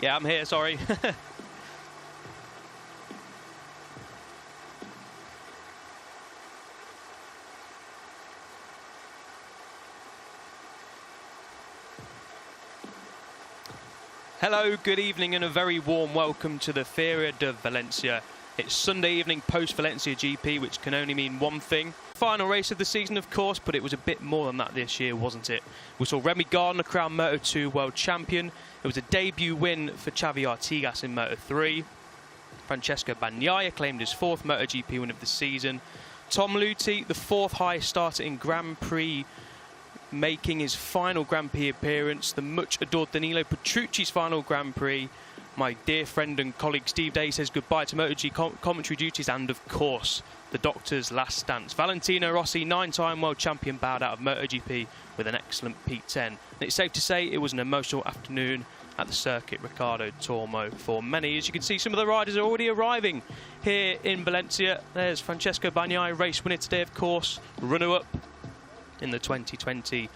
Yeah, I'm here, sorry. Hello, good evening and a very warm welcome to the Feria de Valencia. It's Sunday evening post-Valencia GP, which can only mean one thing. Final race of the season, of course, but it was a bit more than that this year, wasn't it? We saw Remy Gardner crowned Moto2 World Champion. It was a debut win for Xavi Artigas in Moto3. Francesco Bagnaia claimed his 4th MotoGP win of the season. Tom Luthi, the 4th highest starter in Grand Prix, making his final Grand Prix appearance. The much-adored Danilo Petrucci's final Grand Prix. My dear friend and colleague Steve Day says goodbye to MotoGP commentary duties, and of course, the Doctor's last stance. Valentino Rossi, 9-time world champion, bowed out of MotoGP with an excellent P10. And it's safe to say it was an emotional afternoon at the circuit Ricardo Tormo for many. As you can see, some of the riders are already arriving here in Valencia. There's Francesco Bagnaia, race winner today, of course, runner-up in the 2021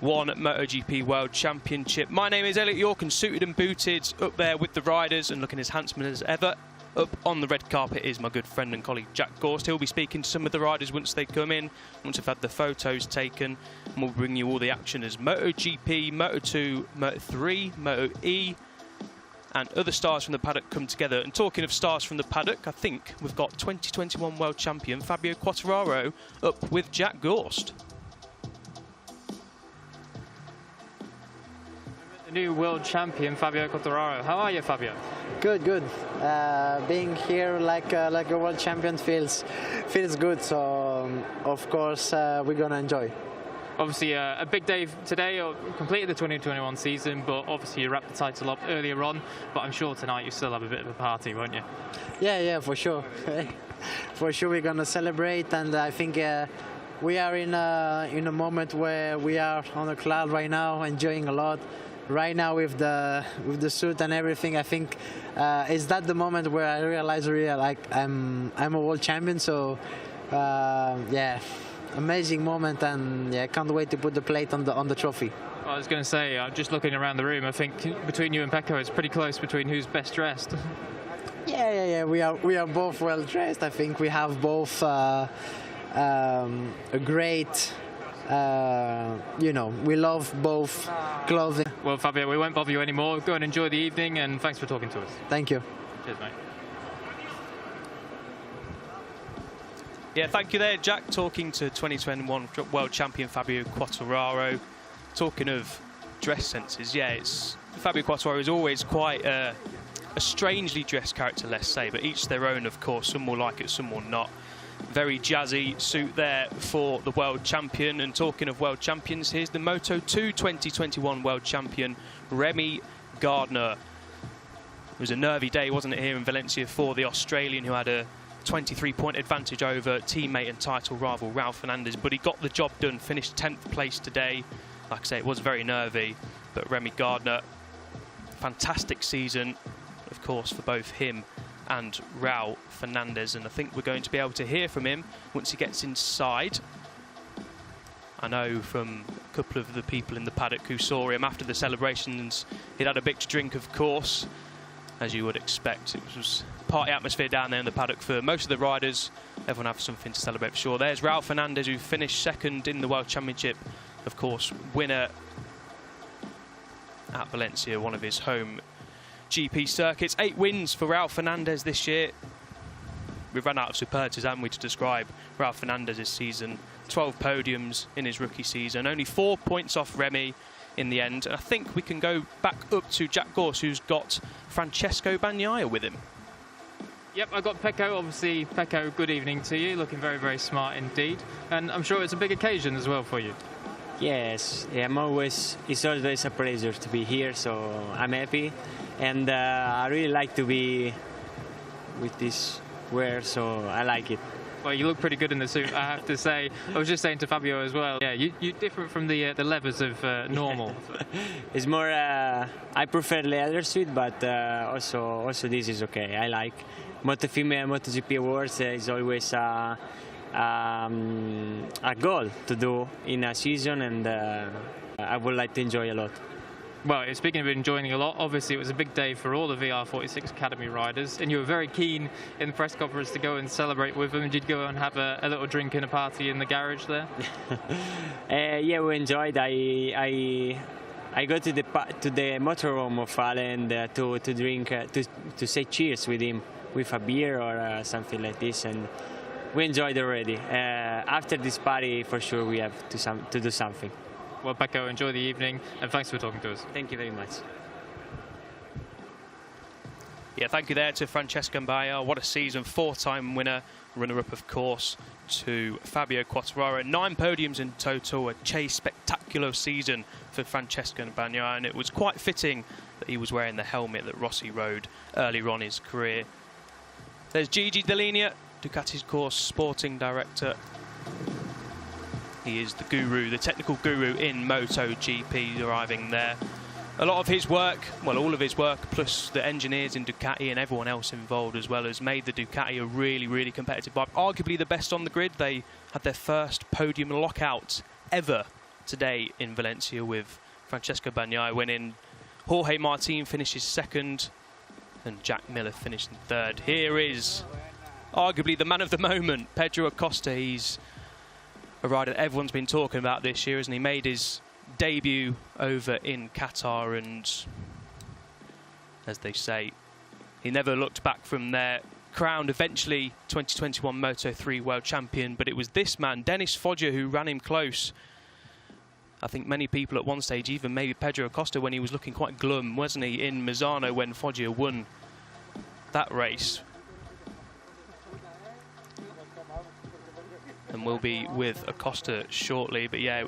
MotoGP World Championship. My name is Elliot York, and suited and booted up there with the riders and looking as handsome as ever. Up on the red carpet is my good friend and colleague Jack Gorst. He'll be speaking to some of the riders once they come in, once we've had the photos taken, and we'll bring you all the action as MotoGP, Moto2, Moto3, MotoE and other stars from the paddock come together. And talking of stars from the paddock, I think we've got 2021 World Champion Fabio Quartararo up with Jack Gorst. The new world champion Fabio Quartararo. How are you, Fabio? Good, good. Being here like a world champion feels good. So of course we're gonna enjoy. Obviously a big day today. You completed the 2021 season, but obviously you wrapped the title up earlier on. But I'm sure tonight you still have a bit of a party, won't you? Yeah, for sure. For sure we're gonna celebrate, and I think we are in a moment where we are on a cloud right now, enjoying a lot. Right now with the suit and everything, I think is that the moment where I realize really like I'm a world champion. So yeah, amazing moment, and yeah, can't wait to put the plate on the trophy. I was going to say, just looking around the room, I think between you and Pecco, it's pretty close between who's best dressed. Yeah. We are both well dressed. I think we have both a great. We love both clothing. Well, Fabio, we won't bother you anymore. Go and enjoy the evening, and thanks for talking to us. Thank you. Cheers, mate. Yeah, thank you there, Jack, talking to 2021 World Champion Fabio Quartararo. Talking of dress senses, yeah, Fabio Quartararo is always quite a strangely dressed character, let's say, but each their own, of course. Some will like it, some will not. Very jazzy suit there for the world champion. And talking of world champions, here's the Moto2 2021 world champion, Remy Gardner. It was a nervy day, wasn't it, here in Valencia for the Australian, who had a 23-point advantage over teammate and title rival Raul Fernandez, but he got the job done, finished 10th place today. Like I say, it was very nervy, but Remy Gardner, fantastic season, of course, for both him and Raul Fernandez, and I think we're going to be able to hear from him once he gets inside. I know from a couple of the people in the paddock who saw him after the celebrations, he'd had a big drink, of course, as you would expect. It was party atmosphere down there in the paddock for most of the riders. Everyone have something to celebrate for sure. There's Raul Fernandez, who finished 2nd in the World Championship, of course, winner at Valencia, one of his home GP circuits. 8 wins for Raul Fernandez this year. We've run out of superlatives, haven't we, to describe Raul Fernandez's season. 12 podiums in his rookie season. Only 4 points off Remy in the end. And I think we can go back up to Jack Gorst, who's got Francesco Bagnaia with him. Yep, I got Pecco. Obviously, Pecco, good evening to you. Looking very, very smart indeed. And I'm sure it's a big occasion as well for you. Yes, yeah, it's always a pleasure to be here, so I'm happy. And I really like to be with this wear, so I like it. Well, you look pretty good in the suit, I have to say. I was just saying to Fabio as well, yeah, you're different from the levers of normal. It's more, I prefer leather suit, but also this is okay. I like MotoFIM and MotoGP awards. Is always a goal to do in a season, and I would like to enjoy a lot. Well, speaking of enjoying a lot, obviously it was a big day for all the VR46 Academy riders, and you were very keen in the press conference to go and celebrate with them. Did you go and have a little drink and a party in the garage there? Yeah, we enjoyed. I go to the motorhome of Valen to drink to say cheers with him with a beer or something like this, and we enjoyed already. After this party, for sure, we have to do something. Well, Pecco, enjoy the evening, and thanks for talking to us. Thank you very much. Yeah, thank you there to Francesco Bagnaia. What a season, 4-time winner, runner-up, of course, to Fabio Quartararo. 9 podiums in total, a chase spectacular season for Francesco Bagnaia, and it was quite fitting that he was wearing the helmet that Rossi rode earlier on in his career. There's Gigi Dall'Igna, Ducati's course sporting director. He is the guru, the technical guru in MotoGP, arriving there. A lot of his work, well, all of his work, plus the engineers in Ducati and everyone else involved as well, has made the Ducati a really, really competitive bike. Arguably the best on the grid. They had their first podium lockout ever today in Valencia, with Francesco Bagnaia winning. Jorge Martin finishes second, and Jack Miller finished third. Here is arguably the man of the moment, Pedro Acosta. He's a rider everyone's been talking about this year, isn't he? Made his debut over in Qatar, and as they say, he never looked back from there. Crowned eventually 2021 Moto3 world champion, but it was this man, Dennis Foggia, who ran him close. I think many people at one stage, even maybe Pedro Acosta, when he was looking quite glum, wasn't he, in Misano when Foggia won that race. And we'll be with Acosta shortly. But yeah,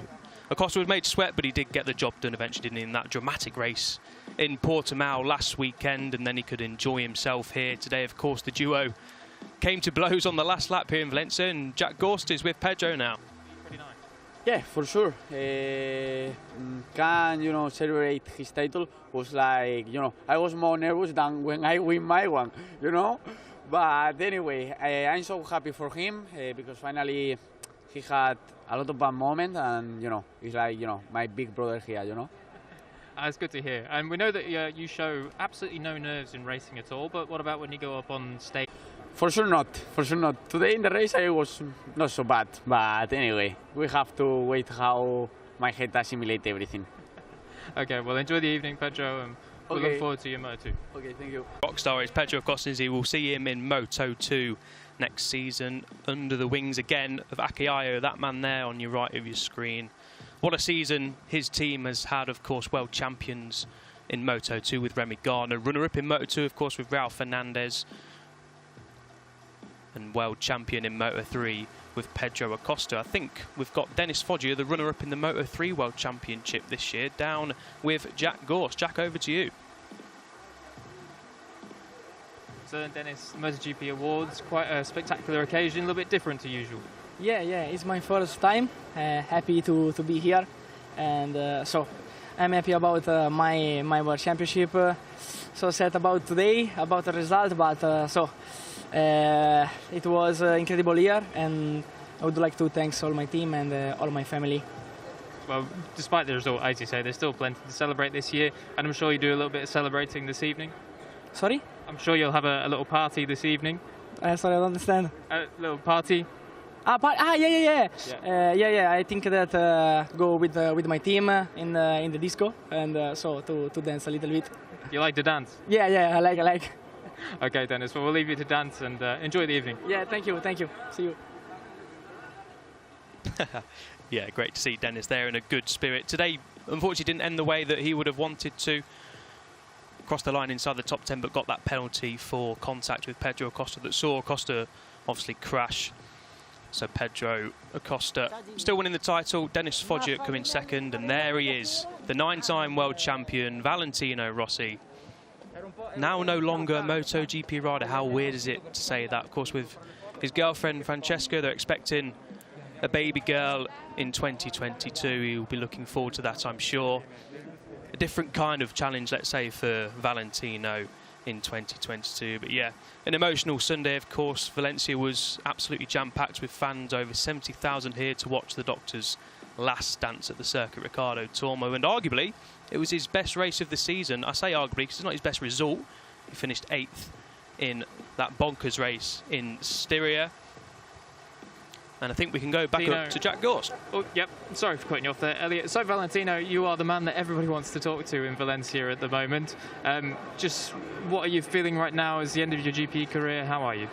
Acosta was made to sweat, but he did get the job done eventually, didn't he, in that dramatic race in Portimao last weekend, and then he could enjoy himself here today. Of course, the duo came to blows on the last lap here in Valencia, and Jack Gorst is with Pedro now. Yeah, for sure. Can celebrate his title was like, I was more nervous than when I win my one, But anyway, I'm so happy for him because finally he had a lot of bad moments, and he's like my big brother here, It's good to hear. And we know that you show absolutely no nerves in racing at all, but what about when you go up on stage? For sure not. Today in the race I was not so bad, but anyway, we have to wait how my head assimilate everything. Okay, well, enjoy the evening, Pedro, and we'll look forward to your Moto2. Okay, thank you. Rockstar is Pedro Acosta. We will see him in Moto2 next season, under the wings again of Akiyao, that man there on your right of your screen. What a season his team has had, of course, world champions in Moto2 with Remy Gardner, runner-up in Moto2, of course, with Raul Fernandez, and world champion in Moto3 with Pedro Acosta. I think we've got Dennis Foggia, the runner-up in the Moto3 World Championship this year, down with Jack Gorst. Jack, over to you. So Dennis, MotoGP Awards, quite a spectacular occasion, a little bit different to usual. Yeah, it's my first time. Happy to be here, and so I'm happy about my World Championship. So sad about today, about the result, but it was an incredible year, and I would like to thank all my team and all my family. Well, despite the result, as you say, there's still plenty to celebrate this year, and I'm sure you do a little bit of celebrating this evening. Sorry? I'm sure you'll have a little party this evening. Sorry, I don't understand. A little party? Yeah. I think that go with my team in the disco, and so to dance a little bit. You like to dance? Yeah, I like. Okay, Dennis, well, we'll leave you to dance and enjoy the evening. Yeah, thank you. See you. Yeah, great to see Dennis there in a good spirit. Today, unfortunately, didn't end the way that he would have wanted to. Crossed the line inside the top 10, but got that penalty for contact with Pedro Acosta that saw Acosta obviously crash. So Pedro Acosta still winning the title. Dennis Foggia coming second, and there he is, the 9-time world champion, Valentino Rossi. Now no longer a MotoGP rider. How weird is it to say that? Of course, with his girlfriend Francesca, they're expecting a baby girl in 2022. He'll be looking forward to that, I'm sure. A different kind of challenge, let's say, for Valentino in 2022. But yeah, an emotional Sunday, of course. Valencia was absolutely jam-packed with fans, over 70,000 here to watch the Doctor's last dance at the Circuit Ricardo Tormo, and arguably It was his best race of the season. I say arguably because it's not his best result. He finished 8th in that bonkers race in Styria. And I think we can go back up to Jack Gorst. Oh, yep. Sorry for cutting you off there, Elliot. So, Valentino, you are the man that everybody wants to talk to in Valencia at the moment. Just what are you feeling right now as the end of your GP career? How are you?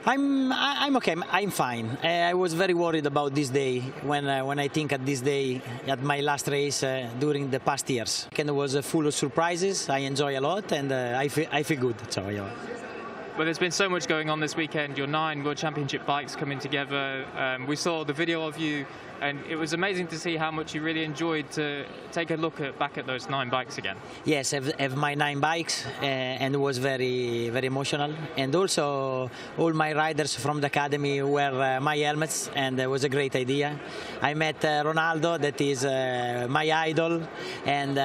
I'm okay. I'm fine. I was very worried about this day when I think at this day at my last race during the past years. And it was full of surprises. I enjoy a lot, and I feel good. So yeah. Well, there's been so much going on this weekend. Your 9 World Championship bikes coming together. We saw the video of you, and it was amazing to see how much you really enjoyed to take a look back at those 9 bikes again. Yes, I have my 9 bikes, and it was very, very emotional. And also, all my riders from the academy wear my helmets, and it was a great idea. I met Ronaldo, that is my idol, and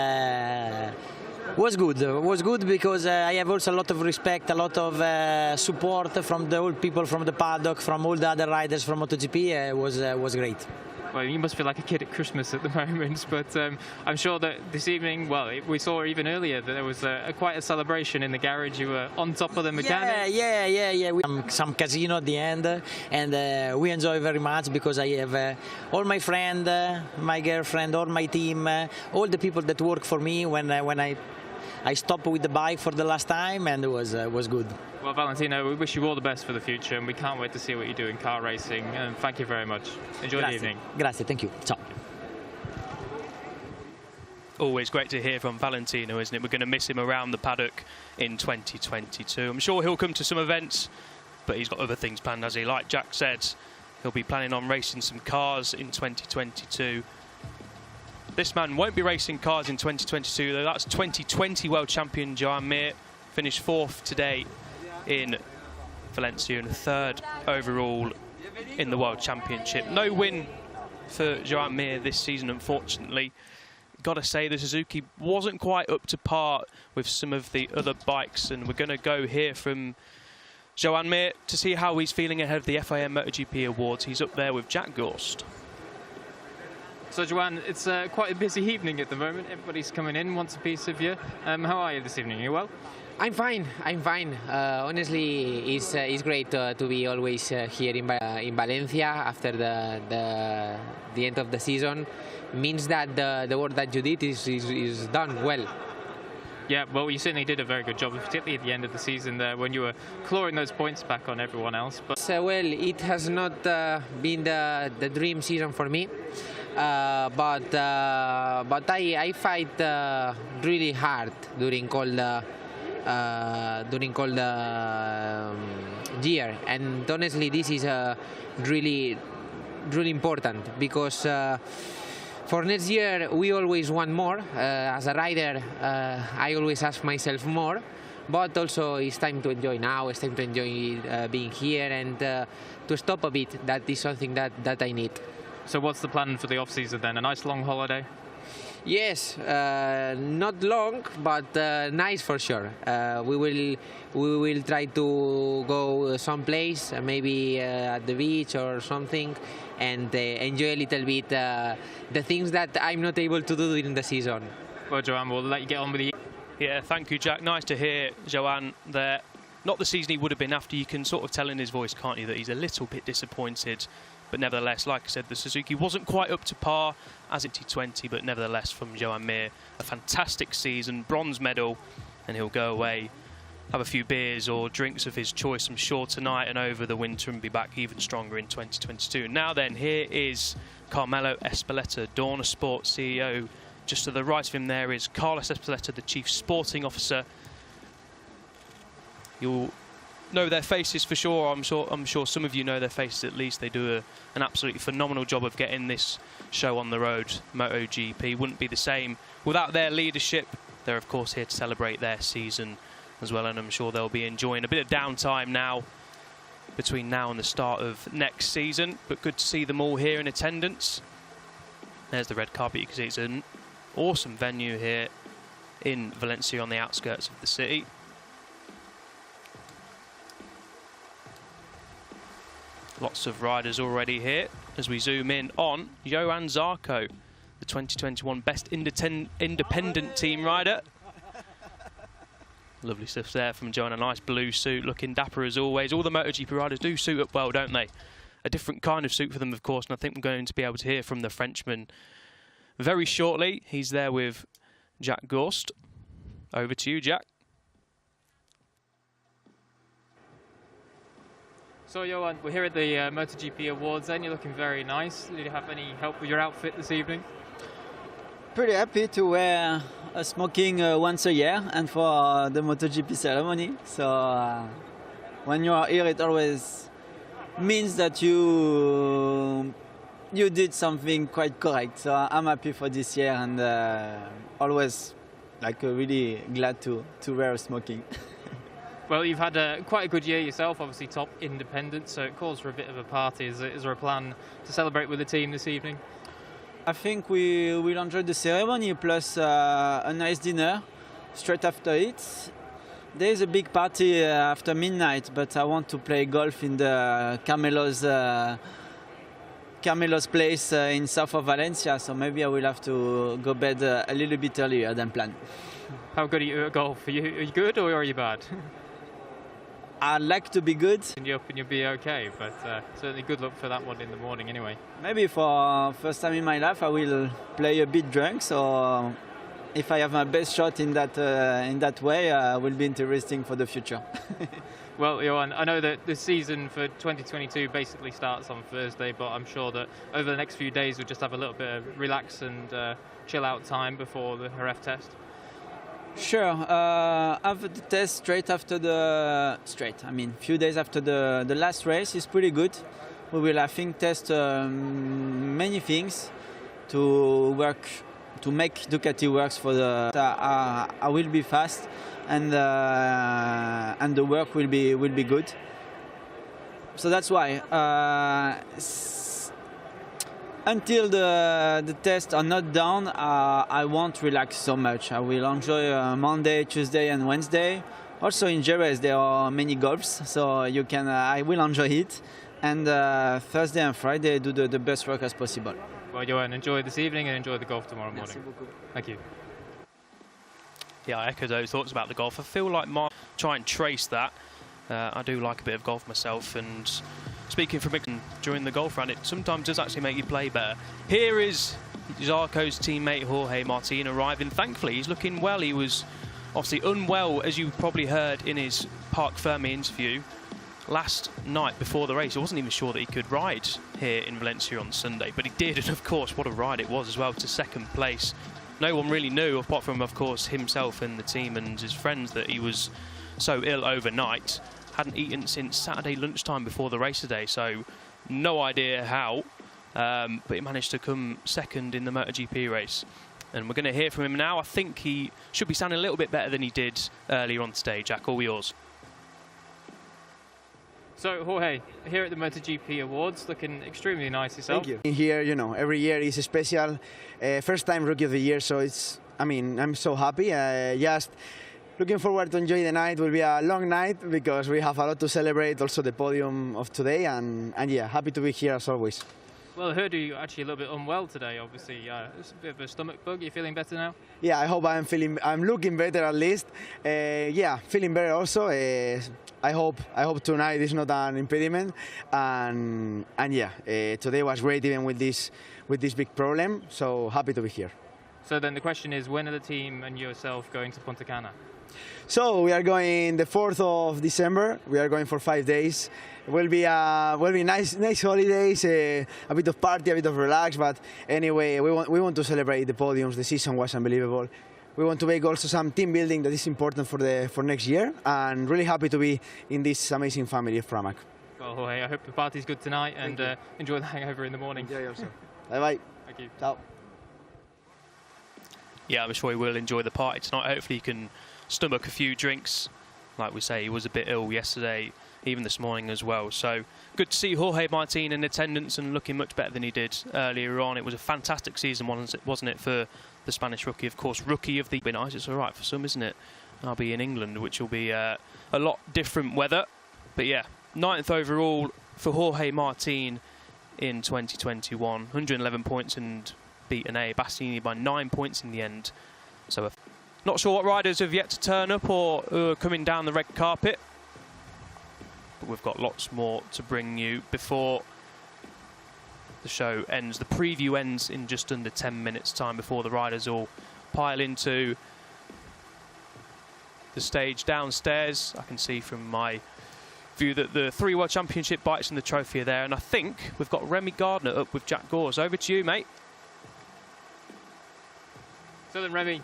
was good because I have also a lot of respect, a lot of support from the old people from the paddock, from all the other riders from MotoGP. Was great. Well, you must feel like a kid at Christmas at the moment, but I'm sure that this evening, well, we saw even earlier that there was quite a celebration in the garage. You were on top of the mechanics. Yeah. We some casino at the end, and we enjoy very much because I have all my friends, my girlfriend, all my team, all the people that work for me when I stopped with the bike for the last time, and it was good. Well, Valentino, we wish you all the best for the future, and we can't wait to see what you do in car racing. And thank you very much. Enjoy the evening. Grazie, thank you. Ciao. Always great to hear from Valentino, isn't it? We're going to miss him around the paddock in 2022. I'm sure he'll come to some events, but he's got other things planned, as he, like Jack said, he'll be planning on racing some cars in 2022. This man won't be racing cars in 2022, though. That's 2020 World Champion Joan Mir. Finished 4th today in Valencia and 3rd overall in the World Championship. No win for Joan Mir this season, unfortunately. Got to say, the Suzuki wasn't quite up to par with some of the other bikes, and we're going to go hear from Joan Mir to see how he's feeling ahead of the FIM MotoGP Awards. He's up there with Jack Gorst. So, Joan, it's quite a busy evening at the moment. Everybody's coming in, wants a piece of you. How are you this evening? Are you well? I'm fine. Honestly, it's great to be always here in Valencia after the end of the season. Means that the work that you did is done well. Yeah, well, you certainly did a very good job, particularly at the end of the season there when you were clawing those points back on everyone else. But well, it has not been the dream season for me. But I fight really hard during all the year, and honestly, this is really important because for next year we always want more. As a rider, I always ask myself more, but also it's time to enjoy now. It's time to enjoy being here and to stop a bit. That is something that I need. So what's the plan for the off-season then? A nice long holiday? Yes, not long, but nice for sure. We will try to go someplace, maybe at the beach or something, and enjoy a little bit the things that I'm not able to do during the season. Well, Joan, we'll let you get on with the... Yeah, thank you, Jack. Nice to hear Joan there. Not the season he would have been after. You can sort of tell in his voice, can't you, that he's a little bit disappointed. But nevertheless, like I said, the Suzuki wasn't quite up to par as it T20, but nevertheless, from Joan Mir, a fantastic season, bronze medal, and he'll go away, have a few beers or drinks of his choice, I'm sure, tonight and over the winter, and be back even stronger in 2022. Now then, here is Carmelo Espeleta, Dorna Sports CEO. Just to the right of him there is Carlos Espeleta, the Chief Sporting Officer. You'll know their faces for sure. I'm sure some of you know their faces at least. They do an absolutely phenomenal job of getting this show on the road. MotoGP wouldn't be the same without their leadership. They're of course here to celebrate their season as well, and I'm sure they'll be enjoying a bit of downtime now between now and the start of next season. But good to see them all here in attendance. There's the red carpet. You can see it's an awesome venue here in Valencia on the outskirts of the city. Lots of riders already here as we zoom in on Johann Zarco, the 2021 Best Independent Team Rider. Lovely stuff there from Joe in a nice blue suit, looking dapper as always. All the MotoGP riders do suit up well, don't they? A different kind of suit for them, of course, and I think we're going to be able to hear from the Frenchman very shortly. He's there with Jack Gorst. Over to you, Jack. So, Johan, we're here at the MotoGP Awards then. You're looking very nice. Did you have any help with your outfit this evening? Pretty happy to wear a smoking once a year and for the MotoGP ceremony. So when you are here, it always means that you did something quite correct. So I'm happy for this year and always really glad to wear a smoking. Well, you've had quite a good year yourself, obviously top independent, so it calls for a bit of a party. Is there a plan to celebrate with the team this evening? I think we will enjoy the ceremony plus a nice dinner straight after it. There is a big party after midnight, but I want to play golf in the Carmelo's place in south of Valencia, so maybe I will have to go bed a little bit earlier than planned. How good are you at golf? Are you good or are you bad? I'd like to be good. And you'll be okay, but certainly good luck for that one in the morning anyway. Maybe for first time in my life I will play a bit drunk, so if I have my best shot in that way, will be interesting for the future. Well, Johan, I know that the season for 2022 basically starts on Thursday, but I'm sure that over the next few days we'll just have a little bit of relax and chill out time before the Jerez test. Sure. After the test, few days after the last race is pretty good. We will, I think, test many things to make Ducati works for the. I will be fast, and the work will be good. So that's why. Until the tests are not done, I won't relax so much. I will enjoy Monday, Tuesday, and Wednesday. Also in Jerez there are many golfs, so I will enjoy it. And Thursday and Friday do the best work as possible. Well, Johan, enjoy this evening and enjoy the golf tomorrow morning. Merci beaucoup. Thank you. Yeah, I echo those thoughts about the golf. I feel like try and trace that. I do like a bit of golf myself, and speaking from during the golf round, it sometimes does actually make you play better. Here is Zarco's teammate Jorge Martin arriving. Thankfully, he's looking well. He was obviously unwell, as you probably heard in his Parc Fermé interview last night before the race. I wasn't even sure that he could ride here in Valencia on Sunday, but he did, and of course, what a ride it was as well to second place. No one really knew, apart from, of course, himself and the team and his friends, that he was so ill overnight. Hadn't eaten since Saturday lunchtime before the race today, so no idea how, but he managed to come second in the MotoGP race. And we're going to hear from him now. I think he should be sounding a little bit better than he did earlier on today. Jack, all yours. So, Jorge, here at the MotoGP Awards, looking extremely nice yourself. Thank you. Here, every year is special. First time Rookie of the Year, so I'm so happy. Just looking forward to enjoy the night. It will be a long night because we have a lot to celebrate, also the podium of today, and yeah, happy to be here as always. Well, I heard you actually a little bit unwell today, obviously. It's a bit of a stomach bug. You feeling better now? Yeah, I hope I'm looking better at least. Yeah, feeling better also. I hope tonight is not an impediment. And yeah, today was great even with this big problem. So happy to be here. So then the question is, when are the team and yourself going to Punta Cana? So we are going the 4th of December. We are going for 5 days. It will be nice holidays, a bit of party, a bit of relax. But anyway, we want to celebrate the podiums. The season was unbelievable. We want to make also some team building that is important for next year. And really happy to be in this amazing family of Pramac. Well, Jorge, I hope the party's good tonight and enjoy the hangover in the morning. Enjoy also. Bye bye. Thank you. Ciao. Yeah, I'm sure he will enjoy the party tonight. Hopefully he can stomach a few drinks. Like we say, he was a bit ill yesterday, even this morning as well. So good to see Jorge Martin in attendance and looking much better than he did earlier on. It was a fantastic season, wasn't it, for the Spanish rookie? Of course, rookie of the... Nice, it's all right for some, isn't it? I'll be in England, which will be a lot different weather. But yeah, 9th overall for Jorge Martin in 2021. 111 points and beaten Bastianini by 9 points in the end. So not sure what riders have yet to turn up or are coming down the red carpet. But we've got lots more to bring you before the show ends. The preview ends in just under 10 minutes time before the riders all pile into the stage downstairs. I can see from my view that the 3 World Championship bikes and the trophy are there, and I think we've got Remy Gardner up with Jack Gores. Over to you, mate. So then, Remy,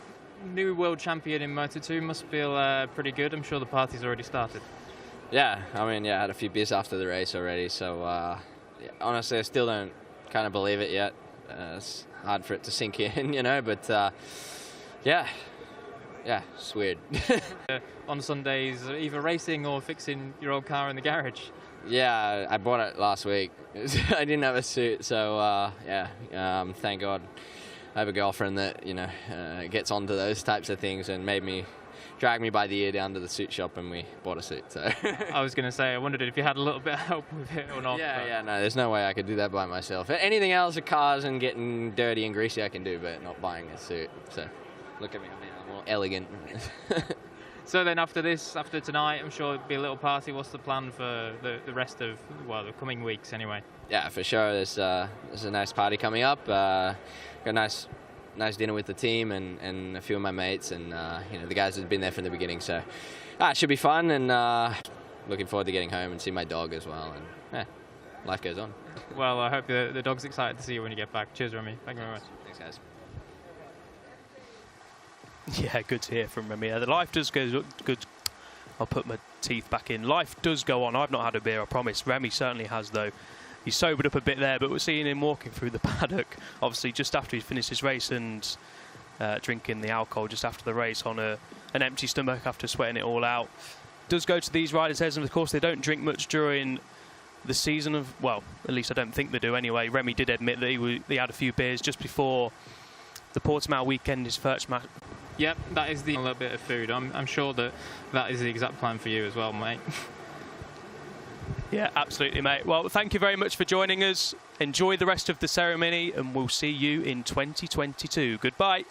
new world champion in Moto2 must feel pretty good. I'm sure the party's already started. Yeah, I mean, I had a few beers after the race already, so yeah, honestly, I still don't kind of believe it yet. It's hard for it to sink in, you know, but yeah, it's weird. On Sundays, either racing or fixing your old car in the garage. Yeah, I bought it last week. I didn't have a suit, so yeah, thank God I have a girlfriend that, you know, gets onto those types of things and dragged me by the ear down to the suit shop, and we bought a suit. So I was going to say, I wondered if you had a little bit of help with it or not. Yeah, no, there's no way I could do that by myself. Anything else, cars and getting dirty and greasy, I can do, but not buying a suit. So look at me, I'm more elegant. So then after tonight, I'm sure it'll be a little party. What's the plan for the rest of, well, the coming weeks anyway? Yeah, for sure. There's a nice party coming up. Got a nice dinner with the team and a few of my mates and you know, the guys that have been there from the beginning. So it should be fun, and looking forward to getting home and see my dog as well. And yeah, life goes on. Well, I hope the dog's excited to see you when you get back. Cheers, Remy. Thank you very much. Thanks, guys. Yeah, good to hear from Remy. The life does go good. I'll put my teeth back in. Life does go on. I've not had a beer, I promise. Remy certainly has, though. He sobered up a bit there, but we're seeing him walking through the paddock, obviously just after he finished his race, and drinking the alcohol just after the race on an empty stomach after sweating it all out. Does go to these riders' heads, and of course they don't drink much during the season well, at least I don't think they do anyway. Remy did admit that he had a few beers just before the Portimao weekend, his first match. Yep, that is a little bit of food. I'm sure that is the exact plan for you as well, mate. Yeah, absolutely, mate. Well, thank you very much for joining us. Enjoy the rest of the ceremony, and we'll see you in 2022. Goodbye.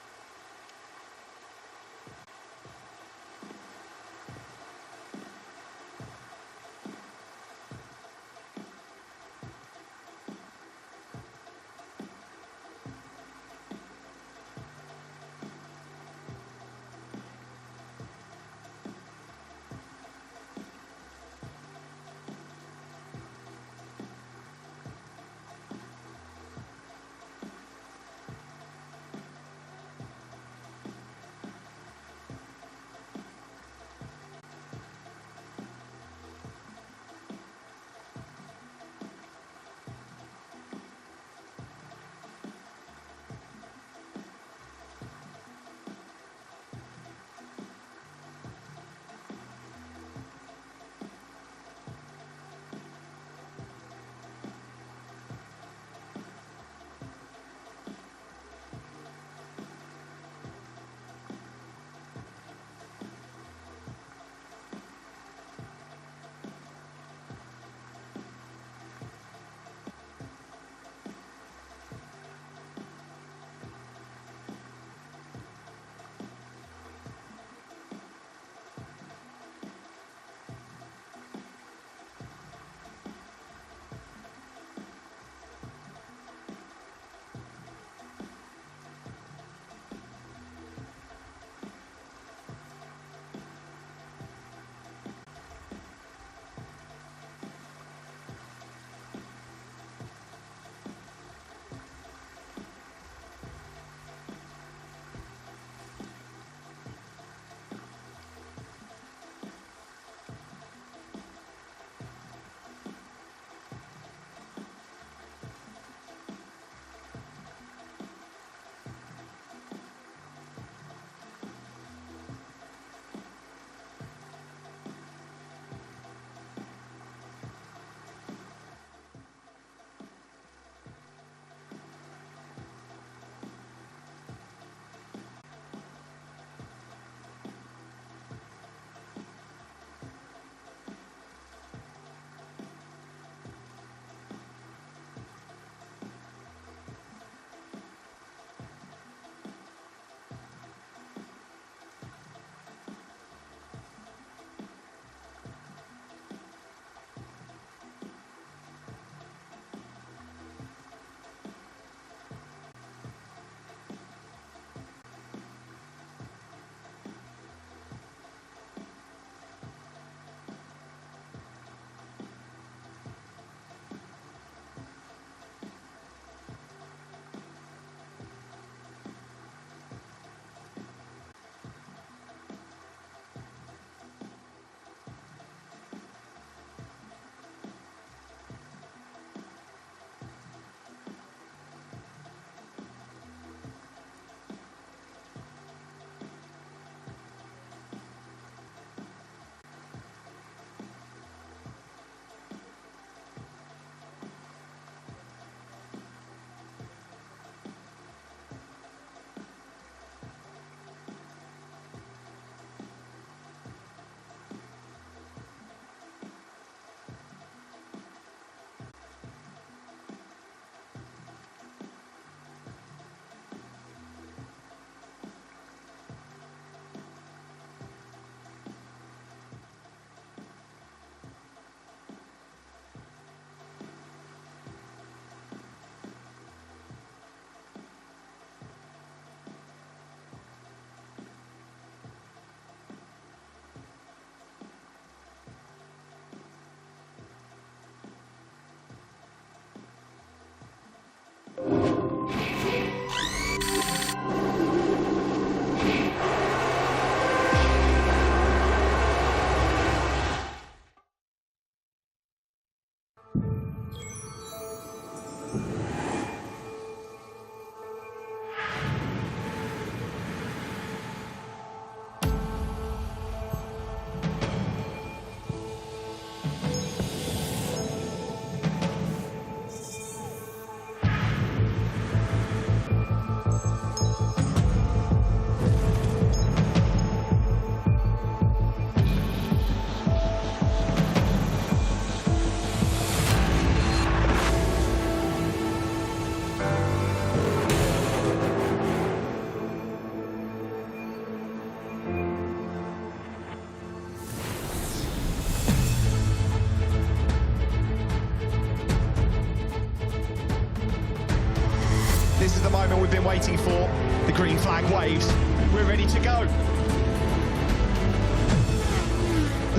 This is the moment we've been waiting for. The green flag waves. We're ready to go.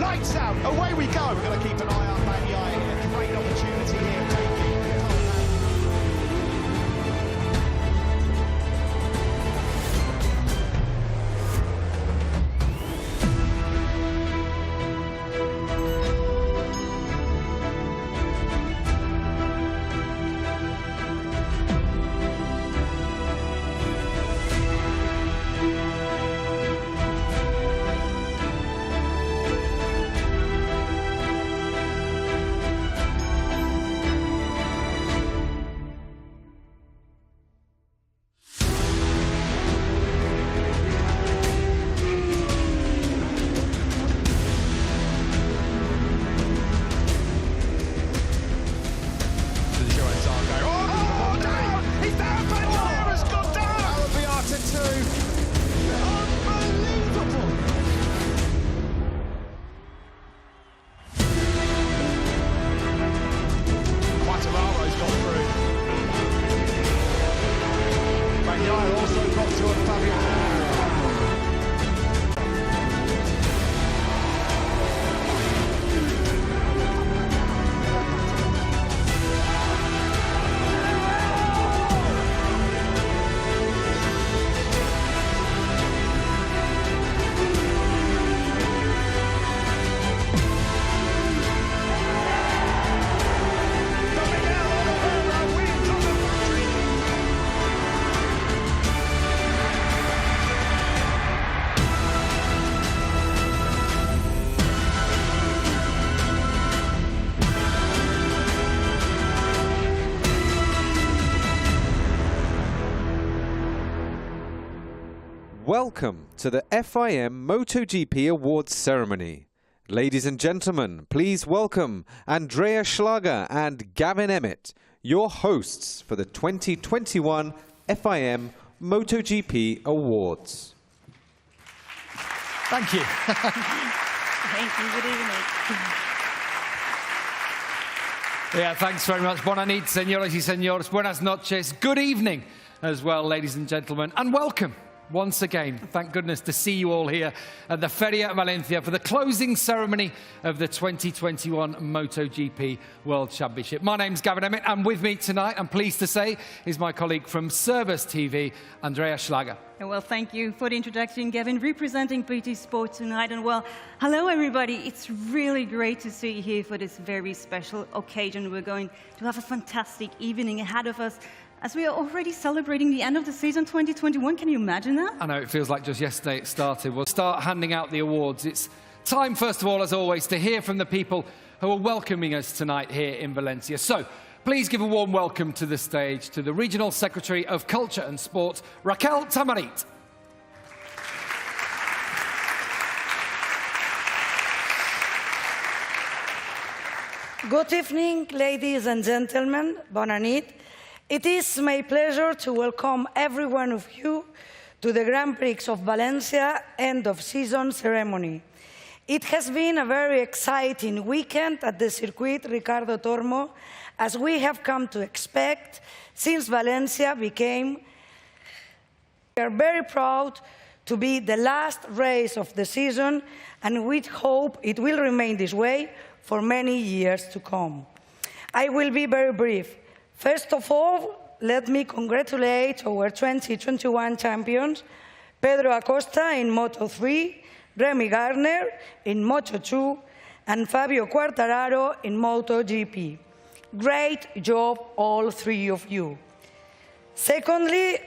Lights out, away we go. We're going to keep an eye on Bagnaia here. A great opportunity here. Welcome to the FIM MotoGP Awards ceremony. Ladies and gentlemen, please welcome Andrea Schlager and Gavin Emmett, your hosts for the 2021 FIM MotoGP Awards. Thank you. Thank you. Good evening. Yeah, thanks very much. Buenas noches, señoras y señores. Buenas noches. Good evening as well, ladies and gentlemen, and welcome once again. Thank goodness to see you all here at the Feria Valencia for the closing ceremony of the 2021 MotoGP World Championship. My name's Gavin Emmett, and with me tonight, I'm pleased to say, is my colleague from Service TV, Andrea Schlager. Well, thank you for the introduction, Gavin, representing PT Sport tonight. And well, hello everybody. It's really great to see you here for this very special occasion. We're going to have a fantastic evening ahead of us, as we are already celebrating the end of the season 2021. Can you imagine that? I know, it feels like just yesterday it started. We'll start handing out the awards. It's time, first of all, as always, to hear from the people who are welcoming us tonight here in Valencia. So, please give a warm welcome to the stage to the Regional Secretary of Culture and Sport, Raquel Tamarit. Good evening, ladies and gentlemen. Buenas noches. It is my pleasure to welcome every one of you to the Grand Prix of Valencia end-of-season ceremony. It has been a very exciting weekend at the Circuit Ricardo Tormo, as we have come to expect since Valencia became. We are very proud to be the last race of the season, and we hope it will remain this way for many years to come. I will be very brief. First of all, let me congratulate our 2021 champions, Pedro Acosta in Moto3, Remy Gardner in Moto2, and Fabio Quartararo in MotoGP. Great job, all three of you. Secondly,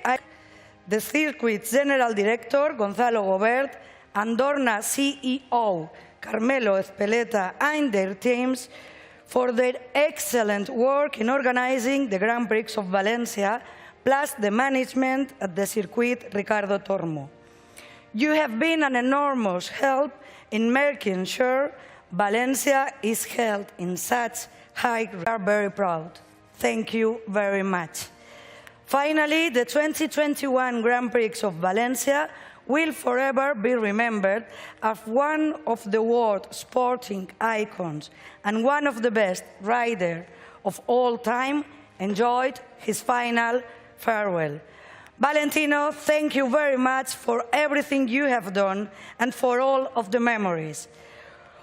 the circuit's General Director, Gonzalo Gobert, and Dorna CEO, Carmelo Ezpeleta, and their teams for their excellent work in organizing the Grand Prix of Valencia, plus the management at the Circuit Ricardo Tormo. You have been an enormous help in making sure Valencia is held in such high. We are very proud. Thank you very much. Finally, the 2021 Grand Prix of Valencia will forever be remembered as one of the world's sporting icons and one of the best riders of all time enjoyed his final farewell. Valentino, thank you very much for everything you have done and for all of the memories.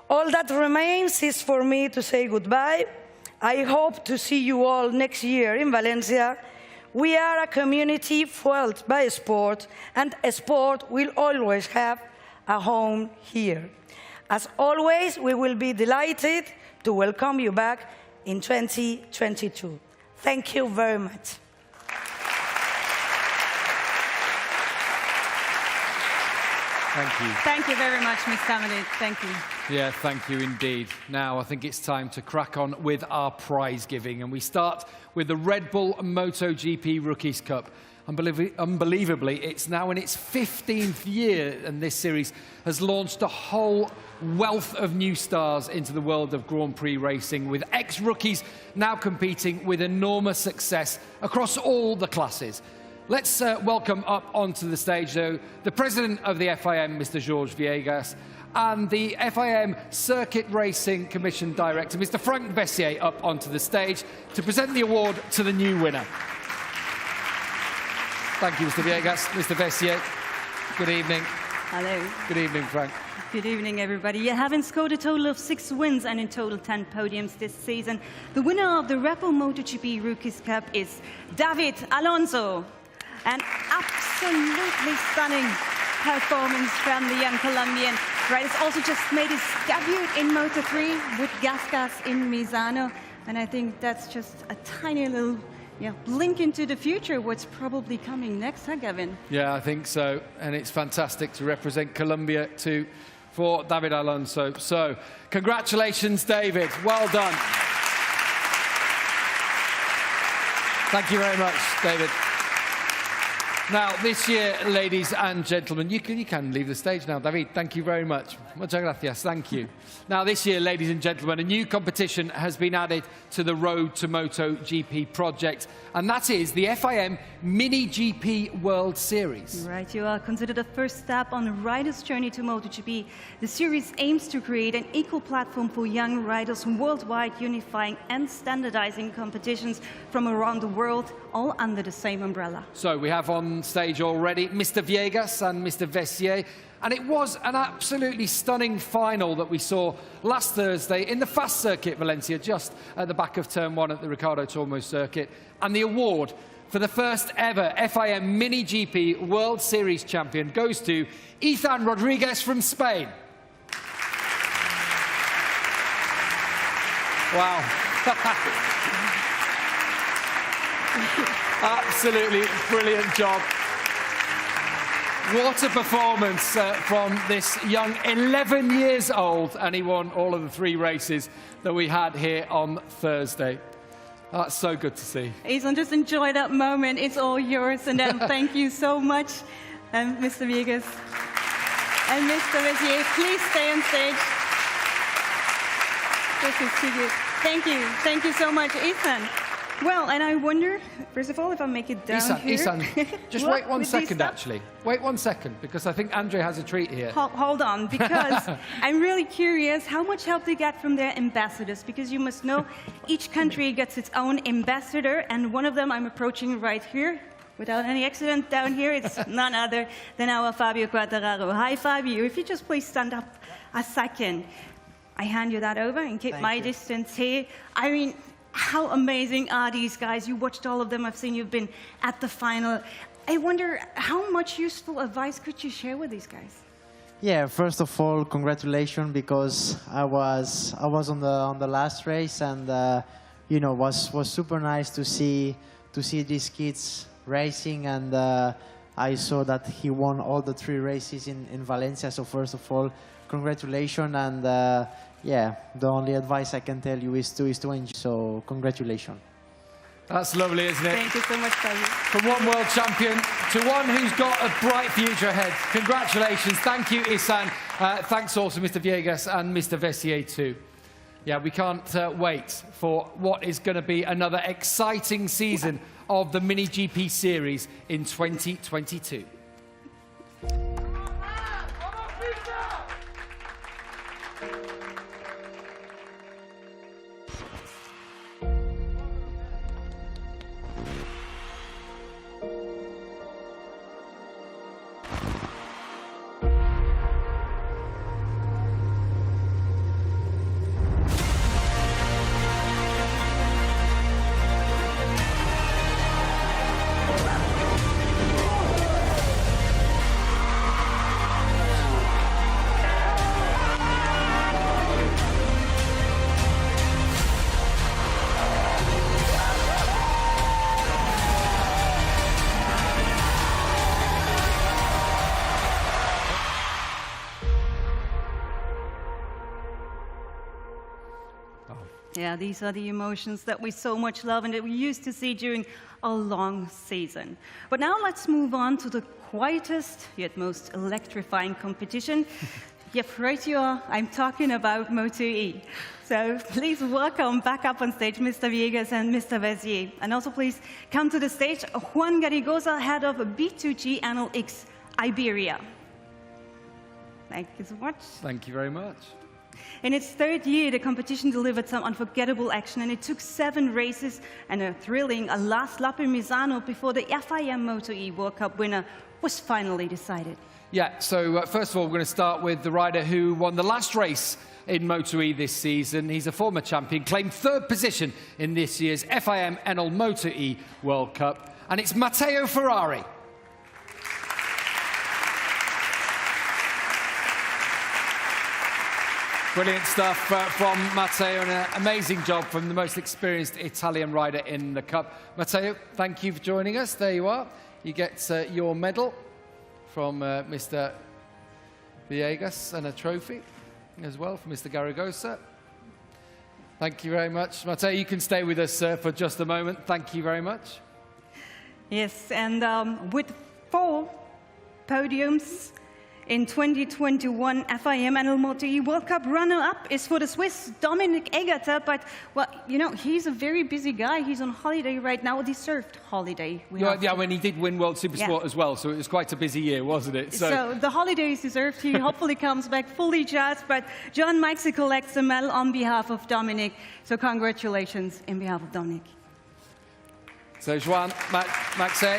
All that remains is for me to say goodbye. I hope to see you all next year in Valencia. We are a community fueled by sport, and sport will always have a home here. As always, we will be delighted to welcome you back in 2022. Thank you very much. Thank you. Thank you very much, Ms. Tamanit. Thank you. Yeah, thank you indeed. Now, I think it's time to crack on with our prize giving, and we start with the Red Bull MotoGP Rookies Cup. Unbelievably, it's now in its 15th year, and this series has launched a whole wealth of new stars into the world of Grand Prix racing, with ex-rookies now competing with enormous success across all the classes. Let's welcome up onto the stage, though, the president of the FIM, Mr. Jorge Viegas, and the FIM Circuit Racing Commission Director, Mr. Frank Vessier, up onto the stage to present the award to the new winner. Thank you, Mr. Viegas. Mr. Vessier, good evening. Hello. Good evening, Frank. Good evening, everybody. You haven't scored a total of 6 wins and in total 10 podiums this season. The winner of the Red Bull MotoGP Rookies Cup is David Alonso. An absolutely stunning performance from the young Colombian. Right, it's also just made his debut in Moto3 with Gas in Misano. And I think that's just a tiny little blink into the future, what's probably coming next, huh, Gavin? Yeah, I think so. And it's fantastic to represent Colombia too for David Alonso. So, congratulations, David. Well done. Thank you very much, David. Now, this year, ladies and gentlemen, you can leave the stage now. David, thank you very much. Muchas gracias. Thank you. Now, this year, ladies and gentlemen, a new competition has been added to the Road to MotoGP project, and that is the FIM Mini GP World Series. Right, you are considered a first step on the rider's journey to MotoGP. The series aims to create an equal platform for young riders worldwide, unifying and standardizing competitions from around the world, all under the same umbrella. So we have on stage already Mr. Viegas and Mr. Vessier, and it was an absolutely stunning final that we saw last Thursday in the fast circuit Valencia, just at the back of turn 1 at the Ricardo Tormo circuit. And the award for the first ever FIM Mini GP World Series champion goes to Ethan Rodriguez from Spain. Wow. Absolutely brilliant job. What a performance from this young 11 years old, and he won all of the 3 races that we had here on Thursday. That's so good to see. Ethan, just enjoy that moment. It's all yours, and thank you so much, Mr. Viegas. And Mr. Vessier, please stay on stage. This is too good. Thank you. Thank you so much, Ethan. Well, and I wonder, first of all, if I make it down here. Ethan, just wait 1 second, actually. Wait 1 second, because I think Andre has a treat here. Hold on, because I'm really curious, how much help they get from their ambassadors? Because you must know, each country gets its own ambassador, and one of them I'm approaching right here. Without any accident down here, it's none other than our Fabio Quartararo. Hi, Fabio. If you just please stand up a second. I hand you that over and keep my distance here. I mean, how amazing are these guys? You watched all of them. I've seen you've been at the final. I wonder, how much useful advice could you share with these guys? Yeah, first of all, congratulations, because I was on the last race, and you know, was super nice to see these kids racing, and I saw that he won all the 3 races in Valencia. So first of all, congratulations, and yeah, the only advice I can tell you is to enjoy. So congratulations. That's lovely, isn't it? Thank you so much, Fabio. From one world champion to one who's got a bright future ahead. Congratulations. Thank you, Isan. Thanks also, Mr. Viegas and Mr. Vessier too. Yeah, we can't wait for what is going to be another exciting season of the Mini GP series in 2022. Yeah, these are the emotions that we so much love and that we used to see during a long season. But now let's move on to the quietest yet most electrifying competition. Yep, right you are. I'm talking about MotoE. So please welcome back up on stage Mr. Viegas and Mr. Vezier. And also please come to the stage Juan Garrigosa, head of B2G Anal X Iberia. Thank you so much. Thank you very much. In its third year, the competition delivered some unforgettable action, and it took 7 races and a thrilling last lap in Misano before the FIM MotoE World Cup winner was finally decided. Yeah, so first of all, we're going to start with the rider who won the last race in MotoE this season. He's a former champion, claimed 3rd position in this year's FIM Enel MotoE World Cup, and it's Matteo Ferrari. Brilliant stuff from Matteo, and an amazing job from the most experienced Italian rider in the Cup. Matteo, thank you for joining us. There you are. You get your medal from Mr. Viegas and a trophy as well from Mr. Garrigosa. Thank you very much. Matteo, you can stay with us for just a moment. Thank you very much. Yes, and with 4 podiums in 2021 FIM Enel MotoE World Cup, runner-up is for the Swiss Dominic Egerter, but, well, you know, he's a very busy guy. He's on holiday right now, a deserved holiday. Yeah, I mean, he did win World Supersport as well, so it was quite a busy year, wasn't it? So the holiday is deserved. He hopefully comes back fully charged, but John Maxey collects the medal on behalf of Dominic, so congratulations in behalf of Dominic. So, Joan, Maxey.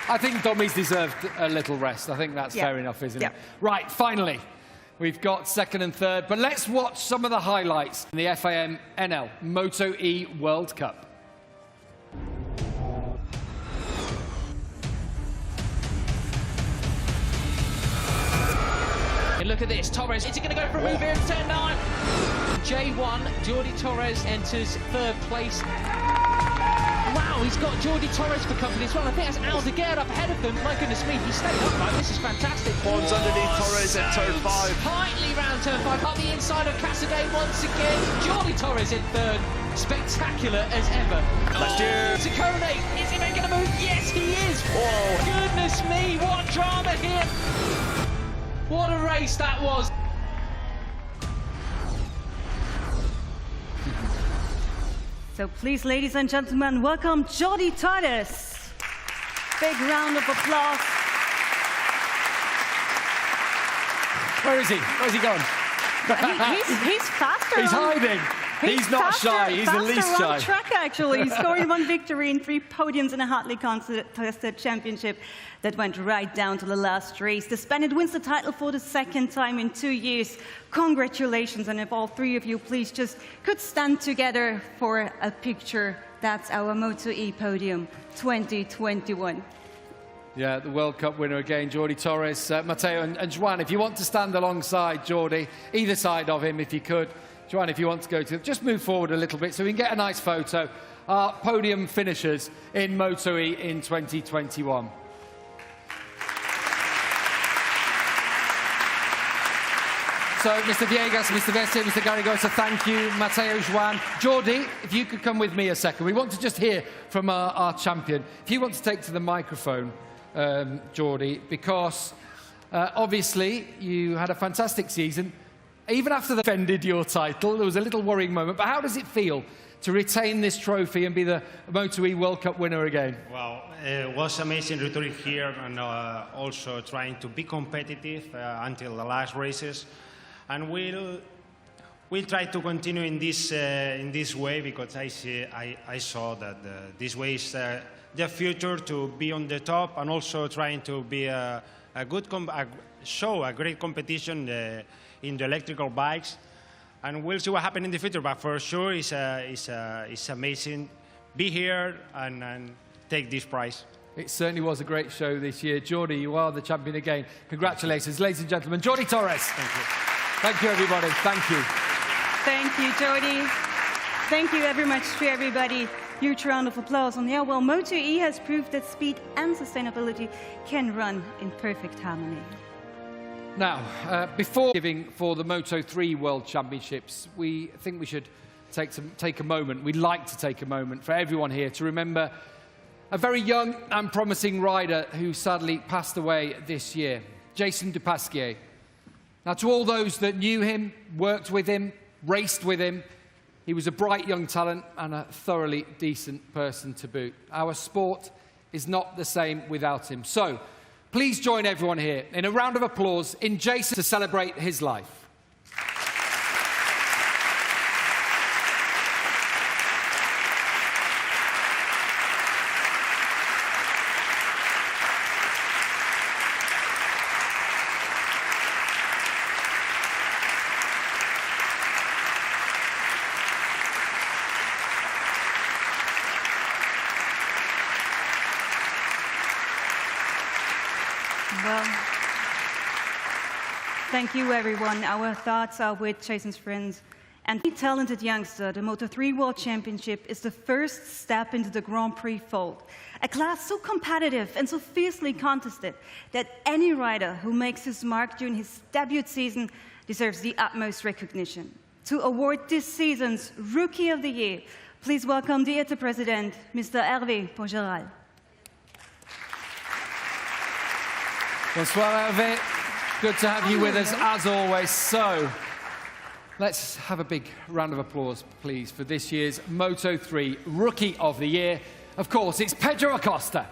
I think Domi's deserved a little rest. I think that's fair enough, isn't it? Right, finally, we've got 2nd and 3rd, but let's watch some of the highlights in the FIM NL MotoE World Cup. And look at this, Torres, is he going to go for a move here in turn 9? J1, Jordi Torres enters 3rd place. Wow, he's got Jordi Torres for company as well. I think that's Aldeguer up ahead of them. My goodness me, he stayed upright. This is fantastic. Bonds underneath Torres at turn 5. Tightly round turn 5. Up the inside of Casadei once again. Jordi Torres in 3rd. Spectacular as ever. Ciccone, is he making a move? Yes, he is. Oh, goodness me, what drama here. What a race that was. So please, ladies and gentlemen, welcome Jordi Torres. Big round of applause. Where is he? Where's he gone? He's faster. He's hiding. He's not shy. He's the least shy. On track, actually. Scoring 1 victory and 3 podiums in a hotly contested championship that went right down to the last race. The Spaniard wins the title for the 2nd time in 2 years. Congratulations, and if all 3 of you please just could stand together for a picture. That's our MotoE podium 2021. Yeah, the World Cup winner again, Jordi Torres. Matteo and Joan, if you want to stand alongside Jordi, either side of him if you could. Joan, if you want to go to, just move forward a little bit so we can get a nice photo. Our podium finishers in MotoE in 2021. So, Mr. Viegas, Mr. Vezier, Mr. Garrigosa, thank you. Matteo, Joan. Jordi, if you could come with me a second. We want to just hear from our champion. If you want to take to the microphone, Jordi, because obviously you had a fantastic season. Even after they defended your title, there was a little worrying moment. But how does it feel to retain this trophy and be the MotoE World Cup winner again? Well, it was amazing returning here and also trying to be competitive until the last races. And we'll try to continue in this way because I saw that this way is the future to be on the top and also trying to be show a great competition in the electrical bikes. And we'll see what happens in the future. But for sure, it's amazing. Be here and take this prize. It certainly was a great show this year. Jordi, you are the champion again. Congratulations, ladies and gentlemen. Jordi Torres. Thank you. Thank you, everybody. Thank you. Thank you, Jordi. Thank you very much to everybody. Huge round of applause. And yeah, well, MotoE has proved that speed and sustainability can run in perfect harmony. Now, before giving for the Moto3 World Championships, we think we should take a moment. We'd like to take a moment for everyone here to remember a very young and promising rider who sadly passed away this year, Jason Dupasquier. Now, to all those that knew him, worked with him, raced with him, he was a bright young talent and a thoroughly decent person to boot. Our sport is not the same without him. So, please join everyone here in a round of applause in Jason to celebrate his life. Well, thank you, everyone. Our thoughts are with Jason's friends. And the talented youngster, the Moto3 World Championship is the first step into the Grand Prix fold, a class so competitive and so fiercely contested that any rider who makes his mark during his debut season deserves the utmost recognition. To award this season's Rookie of the Year, please welcome the ITA President, Mr. Hervé Pongeral. Bonsoir, Hervé. Good to have you with us, as always. So, let's have a big round of applause, please, for this year's Moto3 Rookie of the Year. Of course, it's Pedro Acosta.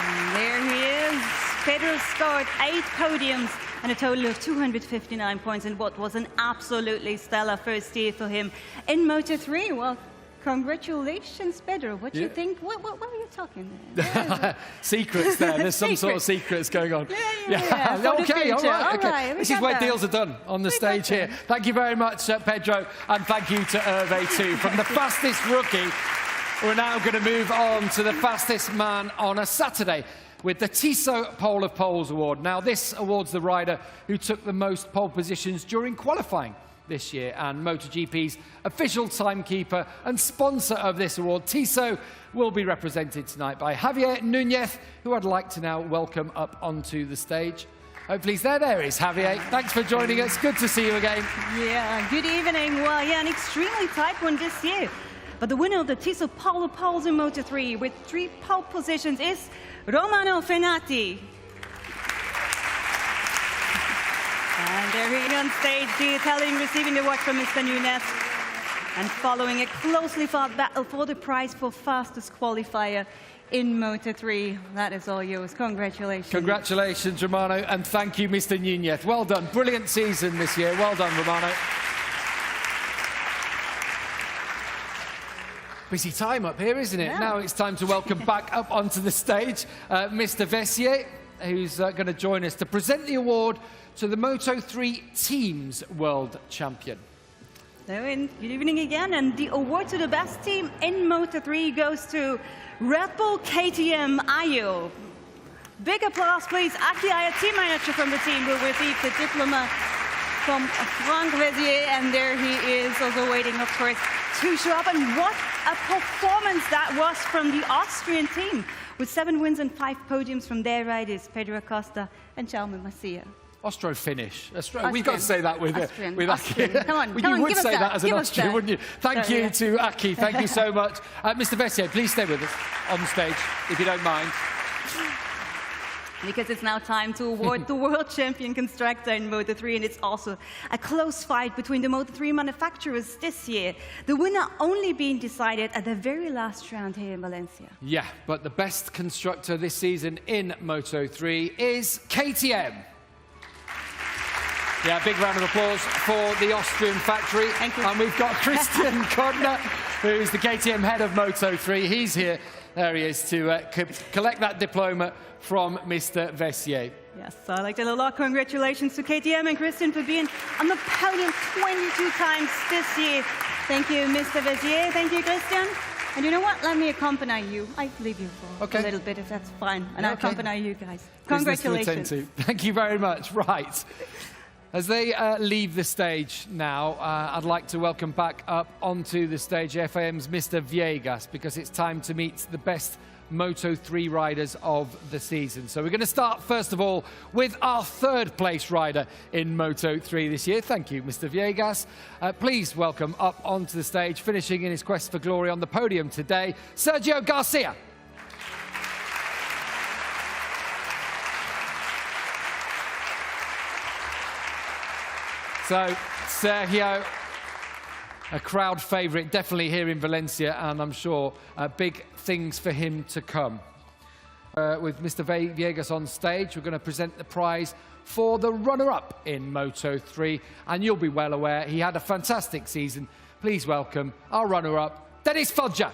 And there he is. Pedro scored 8 podiums and a total of 259 points in what was an absolutely stellar first year for him in Moto3. Well, congratulations, Pedro. What do you think? What were you talking there? Secrets there. There's some sort of secrets going on. Yeah. Okay, all right. All right, this is where deals are done on the stage here. Thank you very much, Pedro, and thank you to Hervé too. From the fastest rookie, we're now going to move on to the fastest man on a Saturday with the Tissot Pole of Poles Award. Now, this awards the rider who took the most pole positions during qualifying this year, and MotoGP's official timekeeper and sponsor of this award, Tissot, will be represented tonight by Javier Núñez, who I'd like to now welcome up onto the stage. Hopefully, there is Javier. Thanks for joining us. Good to see you again. Yeah, good evening. Well, yeah, an extremely tight one this year. But the winner of the Tissot Pole of Poles in Moto3 with 3 pole positions is Romano Fenati. And there he is on stage, the Italian receiving the watch from Mr. Núñez. And following a closely fought battle for the prize for fastest qualifier in Moto3. That is all yours. Congratulations. Congratulations, Romano, and thank you, Mr. Núñez. Well done. Brilliant season this year. Well done, Romano. Busy time up here, isn't it? Yeah. Now it's time to welcome back up onto the stage Mr. Vessier, who's going to join us to present the award to the Moto3 Teams World Champion. Good evening again, and the award to the best team in Moto3 goes to Red Bull KTM Ayo. Big applause, please. Aki Aya, team manager from the team, will receive the diploma from Franck Vessier, and there he is, also waiting, of course, to show up. And what a performance that was from the Austrian team, with 7 wins and 5 podiums from their riders, Pedro Acosta and Jaume Masia. Austro-Finnish. We've got to say that with Aki. Come on, you would say that as an Austrian, wouldn't you? Thank you to Aki. Thank you so much. Mr. Vessier, please stay with us on stage, if you don't mind. Because it's now time to award the world champion constructor in Moto3, and it's also a close fight between the Moto3 manufacturers this year. The winner only being decided at the very last round here in Valencia. Yeah, but the best constructor this season in Moto3 is KTM. Yeah, big round of applause for the Austrian factory. Thank you. And we've got Christian Kodner, who's the KTM head of Moto3. He's here. There he is to collect that diploma from Mr. Vessier. Yes, I'd like to say a lot. Congratulations to KTM and Christian for being on the podium 22 times this year. Thank you, Mr. Vessier. Thank you, Christian. And you know what? Let me accompany you. I leave you for a little bit, if that's fine. And I'll accompany you guys. Congratulations. Thank you very much. Right. As they leave the stage now, I'd like to welcome back up onto the stage FIM's Mr. Viegas, because it's time to meet the best Moto3 riders of the season. So we're going to start, first of all, with our third place rider in Moto3 this year. Thank you, Mr. Villegas. Please welcome up onto the stage, finishing in his quest for glory on the podium today, Sergio Garcia. So, Sergio, a crowd favourite, definitely here in Valencia, and I'm sure big things for him to come. With Mr. Villegas on stage, we're going to present the prize for the runner-up in Moto3, and you'll be well aware he had a fantastic season. Please welcome our runner-up, Dennis Foggia.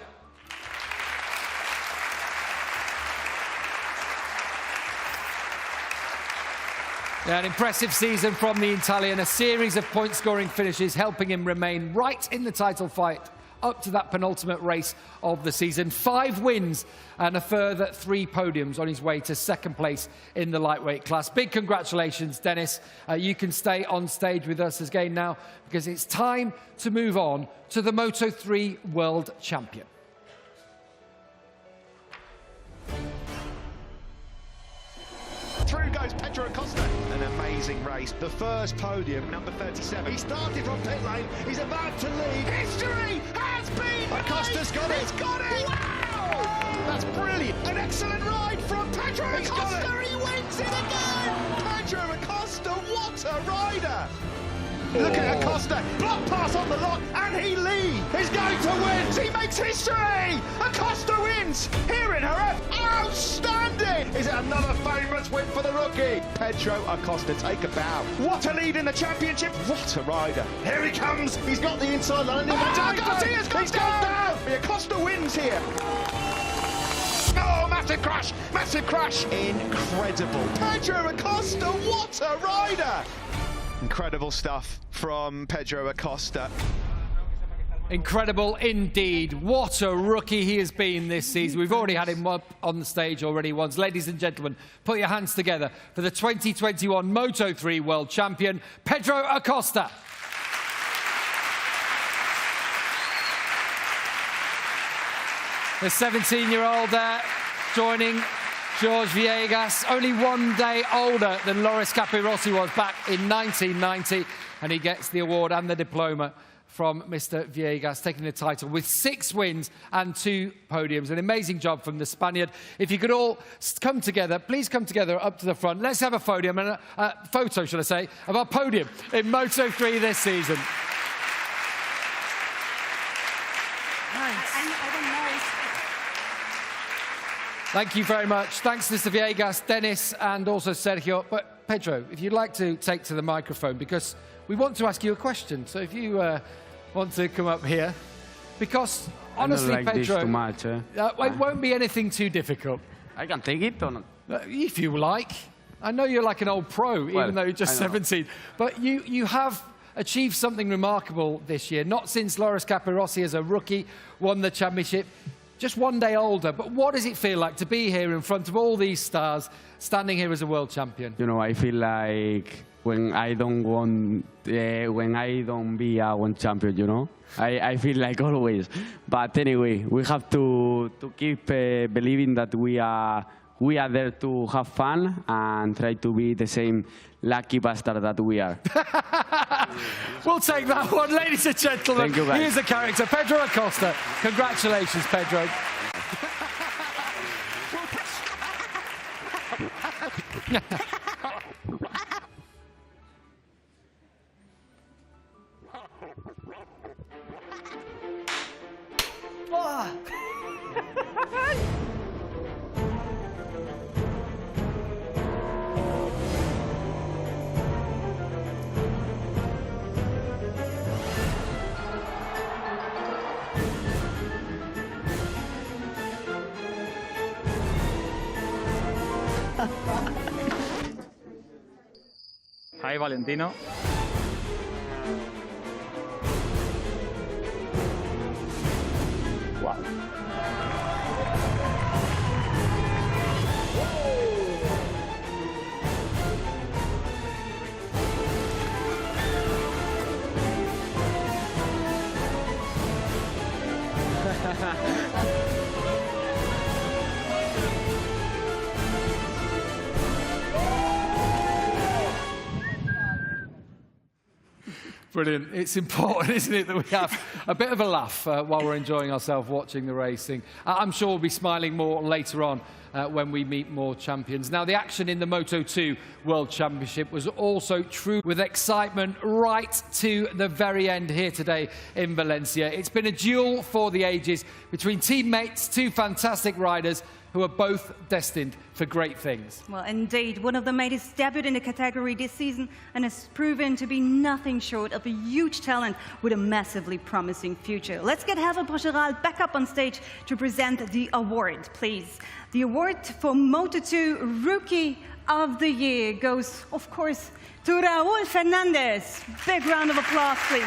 Yeah, an impressive season from the Italian, a series of point-scoring finishes helping him remain right in the title fight up to that penultimate race of the season. 5 wins and a further 3 podiums on his way to second place in the lightweight class. Big congratulations, Dennis. You can stay on stage with us again now because it's time to move on to the Moto3 World Champion. Through goes Pedro Acosta. An amazing race. The first podium, number 37. He started from pit lane. He's about to lead. History has been Acosta's got it. He's got it. Wow! That's brilliant. An excellent ride from Pedro Acosta. He wins it again. Pedro Acosta, what a rider. Look at Acosta, block pass on the lock, and he leads. He's going to win. He makes history. Acosta wins here in Jerez. Outstanding. Is it another famous win for the rookie? Pedro Acosta, take a bow. What a lead in the championship. What a rider. Here he comes. He's got the inside line. Garcia's gone down. Acosta wins here. Oh, massive crash. Massive crash. Incredible. Pedro Acosta, what a rider. Incredible stuff from Pedro Acosta. Incredible indeed. What a rookie he has been this season. We've already had him up on the stage already once. Ladies and gentlemen, put your hands together for the 2021 Moto3 World Champion, Pedro Acosta. The 17-year-old there joining George Villegas, only 1 day older than Loris Capirossi was back in 1990, and he gets the award and the diploma from Mr. Villegas, taking the title with 6 wins and 2 podiums. An amazing job from the Spaniard. If you could all come together, please come together up to the front. Let's have a podium, and a photo, should I say, of our podium in Moto3 this season. Thank you very much. Thanks, Mr. Villegas, Dennis, and also Sergio. But Pedro, if you'd like to take to the microphone, because we want to ask you a question. So if you want to come up here, because honestly, I don't like Pedro, this too much, it won't be anything too difficult. I can take it or not? If you like. I know you're like an old pro, even though you're just 17. But you have achieved something remarkable this year. Not since Loris Capirossi, as a rookie, won the championship. Just 1 day older, but what does it feel like to be here in front of all these stars, standing here as a world champion? You know, I feel like when I don't be a world champion, you know, I feel like always. But anyway, we have to keep believing that we are there to have fun and try to be the same lucky bastard that we are. We'll take that one, ladies and gentlemen. Thank you, guys. Here's the character, Pedro Acosta. Congratulations, Pedro. Hi, Valentino. Wow. Brilliant. It's important, isn't it, that we have a bit of a laugh while we're enjoying ourselves watching the racing. I'm sure we'll be smiling more later on when we meet more champions. Now, the action in the Moto2 World Championship was also true with excitement right to the very end here today in Valencia. It's been a duel for the ages between teammates, two fantastic riders who are both destined for great things. Well, indeed. One of them made his debut in the category this season and has proven to be nothing short of a huge talent with a massively promising future. Let's get Hervé Bocheral back up on stage to present the award, please. The award for Moto2 Rookie of the Year goes, of course, to Raúl Fernández. Big round of applause, please.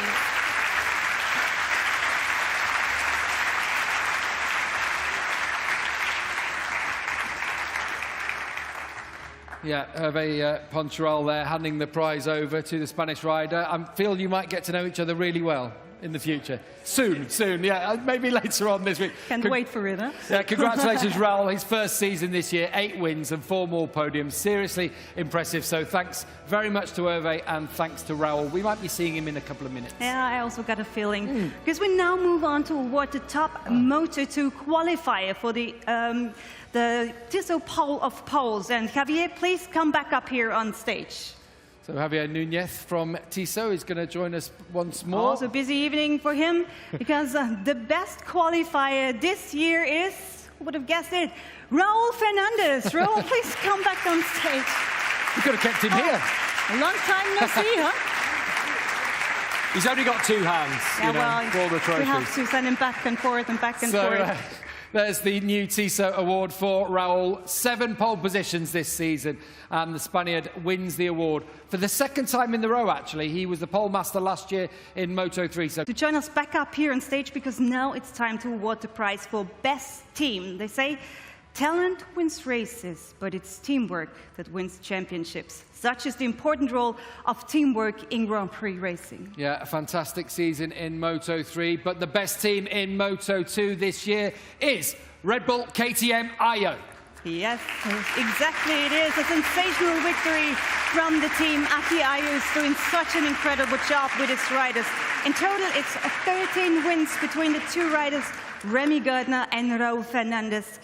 Yeah, Hervé Bocheral there, handing the prize over to the Spanish rider. I feel you might get to know each other really well in the future. Soon, yeah, maybe later on this week. Can't wait for it, huh? Yeah, congratulations, Raúl. His first season this year, 8 wins and 4 more podiums. Seriously impressive. So thanks very much to Hervé and thanks to Raúl. We might be seeing him in a couple of minutes. Yeah, I also got a feeling. Because we now move on to award the top Moto2 qualifier for the Tissot Pole of Poles. And Javier, please come back up here on stage. So Javier Núñez from Tissot is going to join us once more. Also a busy evening for him because the best qualifier this year is, who would have guessed it, Raúl Fernández. Raúl, please come back on stage. You could have kept him here. A long time no see, huh? He's only got 2 hands, Yeah, well, for all the trophies. we have to send him back and forth and back and forth. There's the new Tissot award for Raúl. 7 pole positions this season, and the Spaniard wins the award for the second time in the row, actually. He was the pole master last year in Moto3. So to join us back up here on stage, because now it's time to award the prize for best team. They say talent wins races, but it's teamwork that wins championships. Such is the important role of teamwork in Grand Prix racing. Yeah, a fantastic season in Moto3, but the best team in Moto2 this year is Red Bull KTM Ajo. Yes, exactly it is. A sensational victory from the team. Aki Ajo is doing such an incredible job with his riders. In total, it's 13 wins between the 2 riders, Remy Gardner and Raúl Fernández.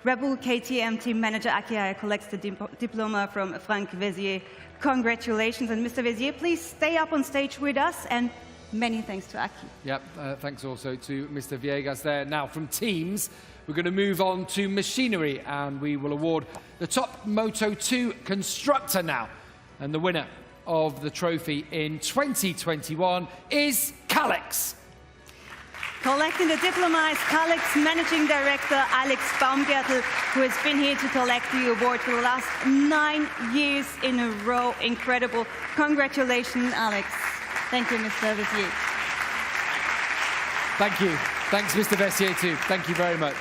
Red Bull KTM team manager Aki Ajo collects the diploma from Franck Vézier. Congratulations. And Mr. Vézier, please stay up on stage with us, and many thanks to Aki. Yep, thanks also to Mr. Villegas there. Now, from teams, we're going to move on to machinery, and we will award the top Moto2 constructor now. And the winner of the trophy in 2021 is Kalex. Collecting the diploma is Kalex Managing Director Alex Baumgärtel, who has been here to collect the award for the last 9 years in a row. Incredible. Congratulations, Alex. Thank you, Mr. Vézier. Thank you. Thanks, Mr. Vézier, too. Thank you very much.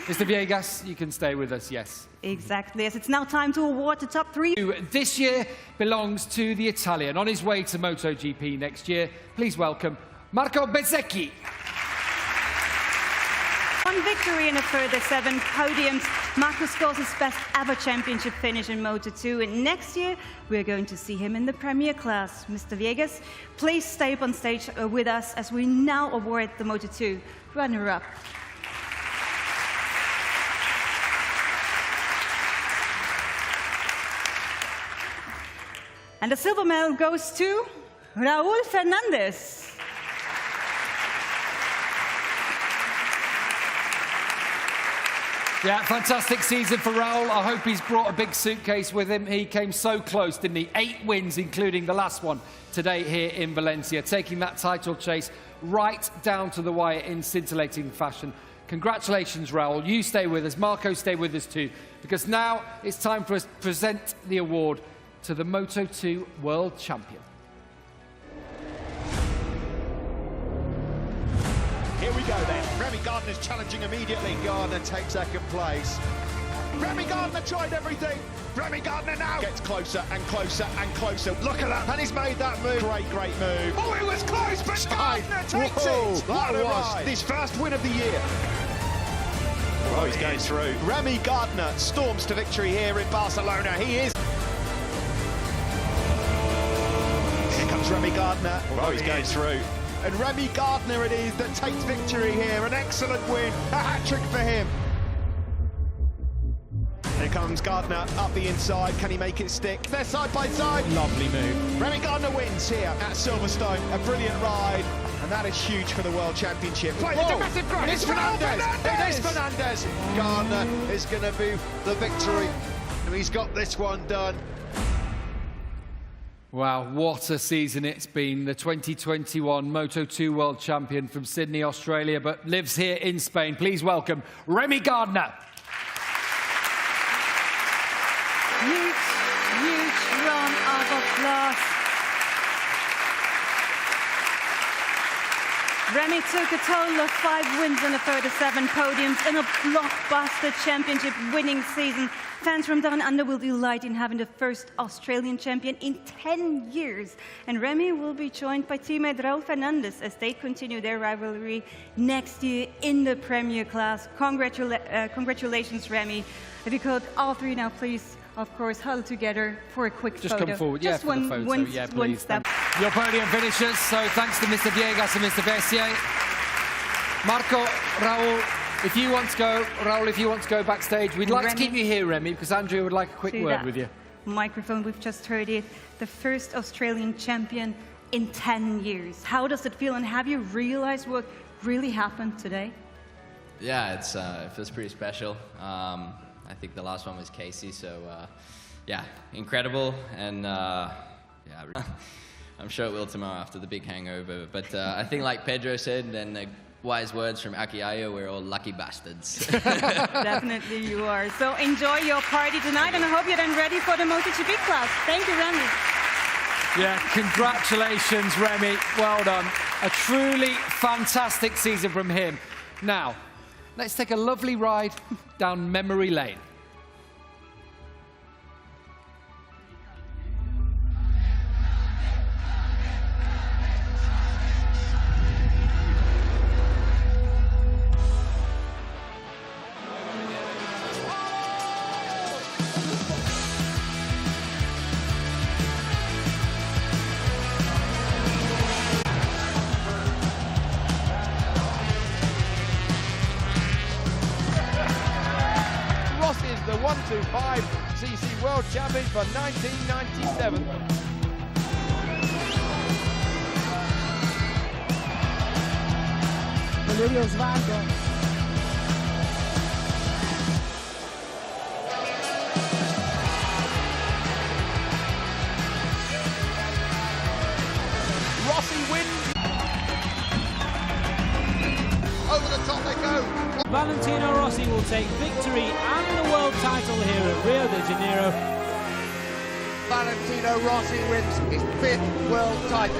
Mr. Villegas, you can stay with us, yes. Exactly. Yes, it's now time to award the top 3. This year belongs to the Italian. On his way to MotoGP next year, please welcome Marco Bezzecchi. 1 victory and a further 7 podiums. Marco scores his best ever championship finish in Moto2, and next year we're going to see him in the Premier class. Mr. Villegas, please stay up on stage with us as we now award the Moto2 runner-up. And the silver medal goes to Raúl Fernández. Yeah, fantastic season for Raúl. I hope he's brought a big suitcase with him. He came so close, didn't he? 8 wins, including the last one today here in Valencia, taking that title chase right down to the wire in scintillating fashion. Congratulations, Raúl. You stay with us. Marco, stay with us too, because now it's time for us to present the award to the Moto2 World Champion. Here we go then. Remy Gardner's challenging immediately. Gardner takes 2nd place. Remy Gardner tried everything. Remy Gardner now gets closer and closer and closer. Look at that. And he's made that move. Great move. Oh, it was close, but Gardner takes it. That was his first win of the year. Oh, he's going through. Remy Gardner storms to victory here in Barcelona. He is. Here comes Remy Gardner. Oh, he's going through. And Remy Gardner it is that takes victory here. An excellent win, a hat-trick for him. Here comes Gardner up the inside. Can he make it stick? They're side by side. Lovely move. Remy Gardner wins here at Silverstone. A brilliant ride. And that is huge for the World Championship. It's a massive grab. It's Fernandez. It is Fernandez. Gardner is going to be the victory. And he's got this one done. Wow, what a season it's been. The 2021 Moto2 World Champion from Sydney, Australia, but lives here in Spain. Please welcome Remy Gardner. Huge round of applause. Remy took a total of 5 wins and a further 7 podiums in a blockbuster championship winning season. Fans from Down Under will delight in having the first Australian champion in 10 years. And Remy will be joined by teammate Raúl Fernandez as they continue their rivalry next year in the Premier class. Congratulations, Remy. If you could, all three now, please, of course, huddle together for a quick photo. Just come forward, yeah, just for the photo. Yeah, please. One step. Your podium finishes, so thanks to Mr. Viegas and Mr. Bessier. Marco, Raúl, if you want to go backstage, we'd like to keep you here, Remy, because Andrea would like a quick word with you. Microphone, we've just heard it. The first Australian champion in 10 years. How does it feel, and have you realized what really happened today? Yeah, it feels pretty special. I think the last one was Casey, so yeah, incredible, and yeah, I'm sure it will tomorrow after the big hangover. But I think, like Pedro said, and the wise words from Akiayo, we're all lucky bastards. Definitely you are. So enjoy your party tonight, and I hope you're then ready for the MotoGP class. Thank you, Remy. Yeah, congratulations, Remy. Well done. A truly fantastic season from him. Now, let's take a lovely ride down memory lane. The 125cc World Champion for 1997. Valerio Svango. Rossi wins. Over the top they go. Valentino Rossi will take victory and the world title here at Rio de Janeiro. Valentino Rossi wins his 5th world title.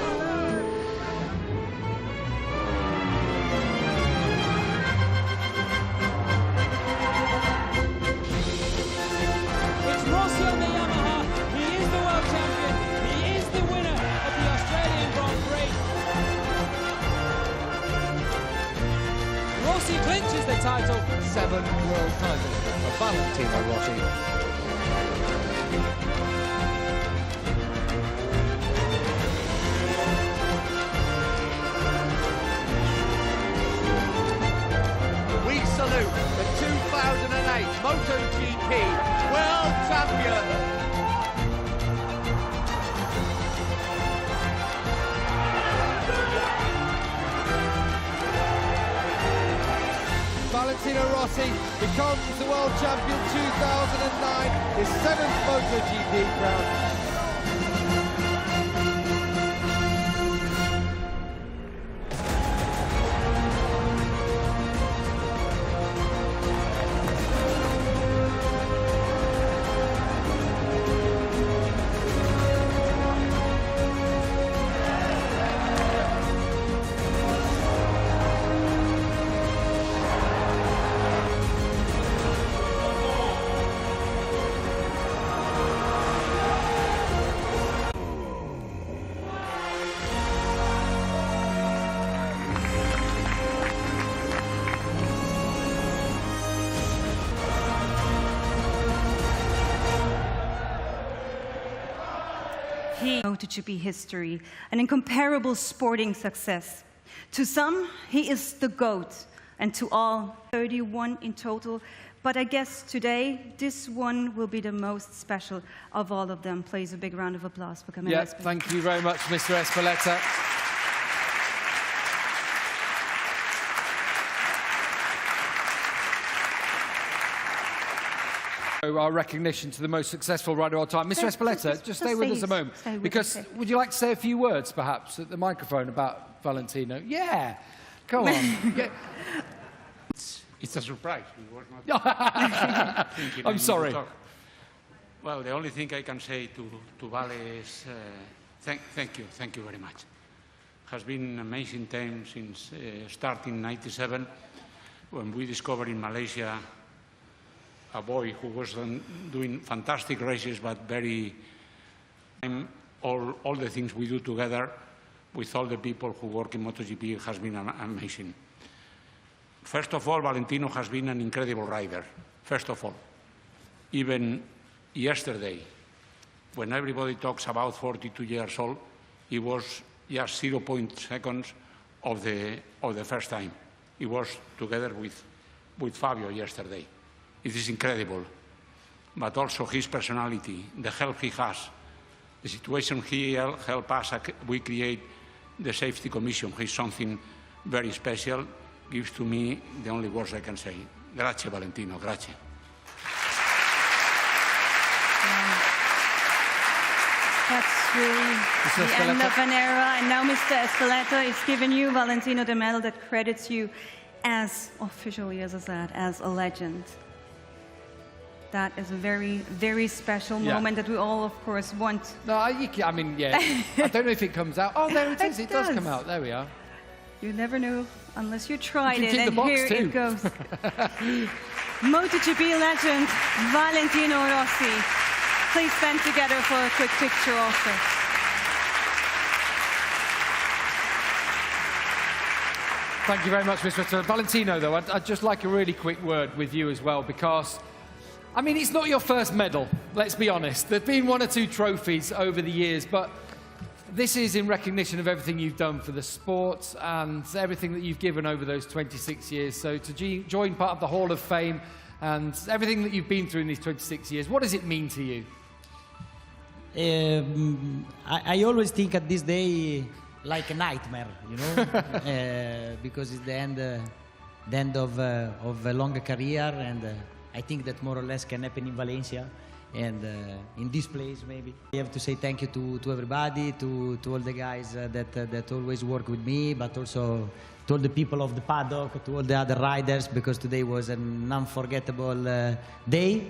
It's Rossi on the Yamaha. He is the world champion. He is the winner of the Australian Grand Prix. Rossi clinches the title. 7 world titles for Valentino Rossi. We salute the 2008 MotoGP World Champion. Valentino Rossi becomes the world champion 2009, his 7th MotoGP crown. He MotoGP history, an incomparable sporting success. To some, he is the GOAT, and to all, 31 in total. But I guess today, this one will be the most special of all of them. Please, a big round of applause for Camilo Espeleta. Thank you very much, Mr. Espeleta. Our recognition to the most successful rider of all time. Mr. Espeleta, just stay with us a moment. Because would you like to say a few words, perhaps, at the microphone about Valentino? Yeah, come on. Yeah. It's a surprise. We were not I'm sorry. Well, the only thing I can say to Vale is thank you very much. It has been an amazing time since starting '97, when we discovered in Malaysia a boy who was doing fantastic races, but all the things we do together with all the people who work in MotoGP has been amazing. First of all, Valentino has been an incredible rider. First of all, even yesterday, when everybody talks about 42 years old, he was just 0.2 seconds of the first time. He was together with Fabio yesterday. It is incredible, but also his personality, the help he has, the situation he helped us, we create the safety commission. He's something very special. Gives to me the only words I can say. Grazie, Valentino, grazie. That's really the end of an era. And now Mr. Espeleta is giving you, Valentino, the medal that credits you as, officially, as I said, as a legend. That is a very, very special moment that we all, of course, want. No, I mean, yeah. I don't know if it comes out. Oh, there it is. It does come out. There we are. You never knew unless you tried it, and here it goes. MotoGP legend Valentino Rossi. Please stand together for a quick picture also. Thank you very much, Mr. Espeleta. Valentino, though, I'd just like a really quick word with you as well, because, I mean, it's not your first medal, let's be honest. There's been one or two trophies over the years, but this is in recognition of everything you've done for the sport and everything that you've given over those 26 years. So to join part of the Hall of Fame and everything that you've been through in these 26 years, what does it mean to you? I always think at this day like a nightmare, you know, because it's the end of a longer career, and I think that more or less can happen in Valencia. And in this place, maybe. I have to say thank you to everybody, to all the guys that always work with me, but also to all the people of the paddock, to all the other riders, because today was an unforgettable day.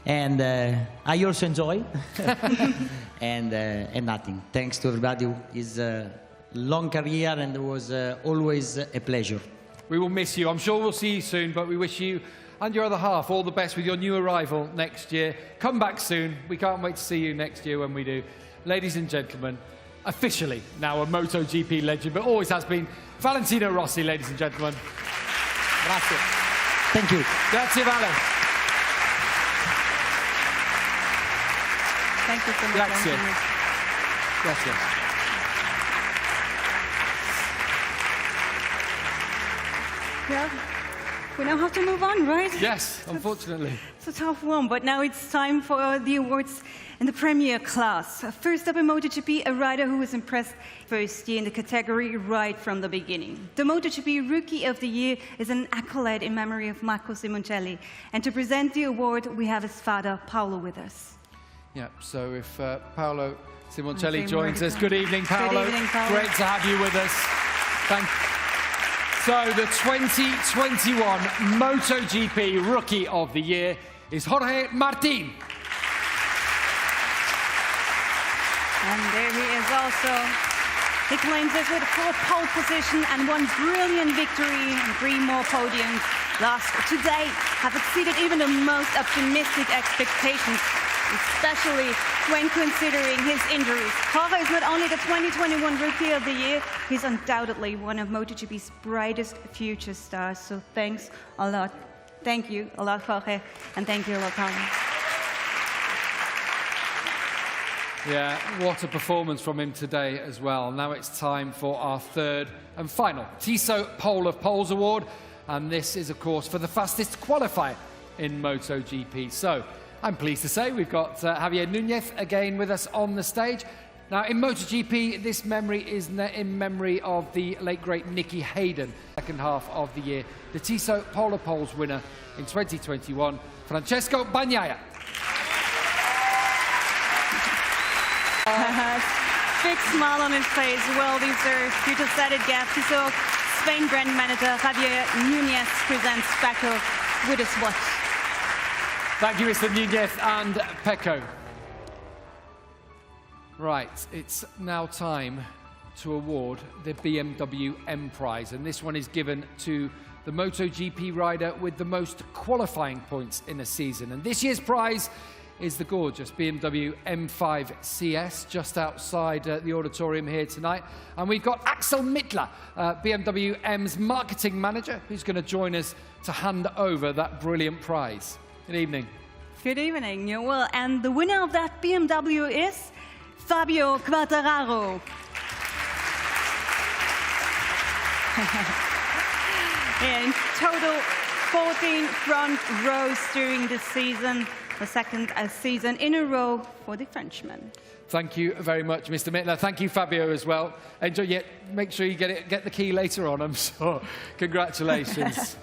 And I also enjoy. and nothing. Thanks to everybody. It's a long career, and it was always a pleasure. We will miss you. I'm sure we'll see you soon, but we wish you and your other half all the best with your new arrival next year. Come back soon. We can't wait to see you next year when we do. Ladies and gentlemen, officially now a MotoGP legend, but always has been, Valentino Rossi, ladies and gentlemen. Grazie. Thank you. Grazie, Vale. Thank you so much. Grazie. Grazie. Yeah. We now have to move on, right? Yes, unfortunately. It's a tough one, but now it's time for the awards in the Premier class. First up in MotoGP, a rider who was impressed first year in the category right from the beginning. The MotoGP Rookie of the Year is an accolade in memory of Marco Simoncelli. And to present the award, we have his father, Paolo, with us. Yeah, so if Paolo Simoncelli joins us. Good evening, Paolo. Good evening, Paolo. Great to have you with us. Thank you. So the 2021 MotoGP Rookie of the Year is Jorge Martin. And there he is also. He claims this with a pole position and one brilliant victory and 3 more podiums last today have exceeded even the most optimistic expectations, especially when considering his injuries. Jorge is not only the 2021 Rookie of the Year, he's undoubtedly one of MotoGP's brightest future stars. So thanks a lot. Thank you a lot, Jorge, and thank you a lot, Paolo. Yeah, what a performance from him today as well. Now it's time for our third and final Tissot Pole of Poles award. And this is, of course, for the fastest qualifier in MotoGP. So I'm pleased to say we've got Javier Núñez again with us on the stage. Now, in MotoGP, this memory is in memory of the late, great Nicky Hayden, second half of the year. The Tissot Pole of Poles winner in 2021, Francesco Bagnaia. Big smile on his face, well deserved. You just said it, Gav. Tissot Spain brand manager Javier Núñez presents Paco with his watch. Thank you, Mr. Núñez and Pecco. Right, it's now time to award the BMW M Prize, and this one is given to the MotoGP rider with the most qualifying points in a season. And this year's prize is the gorgeous BMW M5 CS, just outside the auditorium here tonight. And we've got Axel Mittler, BMW M's marketing manager, who's going to join us to hand over that brilliant prize. Good evening. Good evening. Well, and the winner of that BMW is Fabio Quartararo. In total, 14 front rows during the season, the second season in a row for the Frenchman. Thank you very much, Mr. Mittler. Thank you, Fabio, as well. Enjoy it. Make sure you get the key later on, I'm sure. Congratulations.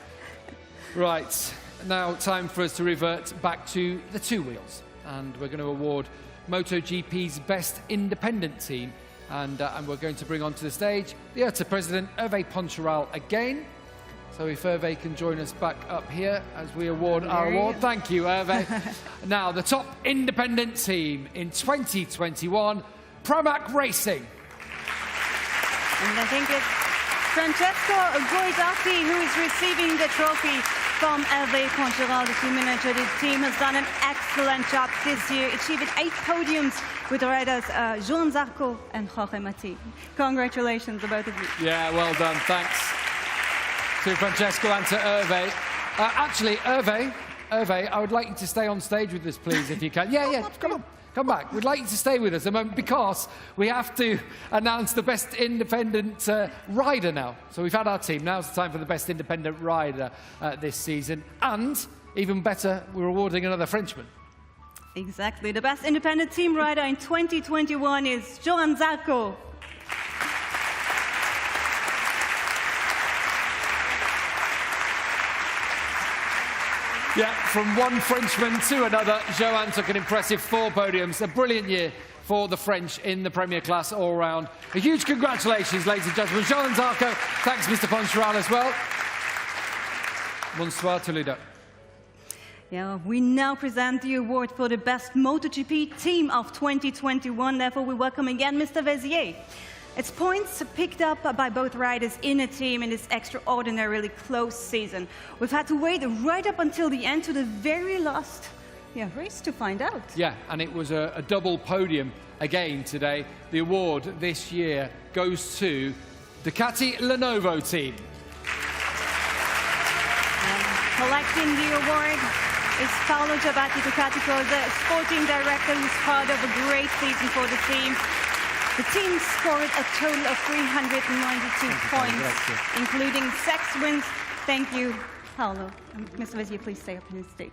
Right, now time for us to revert back to the two wheels. And we're going to award MotoGP's best independent team. And we're going to bring onto the stage the IRTA president, Hervé Poncharal, again. So if Hervé can join us back up here as we award our award. Thank you, Hervé. Now, the top independent team in 2021, Pramac Racing. And I think it's Francesco Guidati who is receiving the trophy from Hervé Poncharal, the team manager. The team has done an excellent job this year, achieving 8 podiums with the riders Joan Zarco and Jorge Martin. Congratulations to both of you. Yeah, well done. Thanks to Francesco and to Hervé. Actually, Hervé, I would like you to stay on stage with us, please, if you can. Yeah, come on. Come back. We'd like you to stay with us a moment because we have to announce the best independent rider now. So we've had our team. Now's the time for the best independent rider this season. And, even better, we're awarding another Frenchman. Exactly. The best independent team rider in 2021 is Joan Zarco. Yeah, from one Frenchman to another, Joan took an impressive 4 podiums. A brilliant year for the French in the Premier Class all round. A huge congratulations, ladies and gentlemen. Joan Zarco, thanks Mr. Poncharal as well. Bonsoir Toledo. Yeah, we now present the award for the best MotoGP team of 2021. Therefore, we welcome again Mr. Vézier. It's points picked up by both riders in a team in this extraordinarily close season. We've had to wait right up until the end to the very last race to find out. Yeah, and it was a double podium again today. The award this year goes to Ducati Lenovo team. Collecting the award is Paolo Giabatti, Ducati the sporting director, who's part of a great season for the team. The team scored a total of 392 points, including 6 wins. Thank you, Paolo. Mr. Vézier, please stay up on the stage.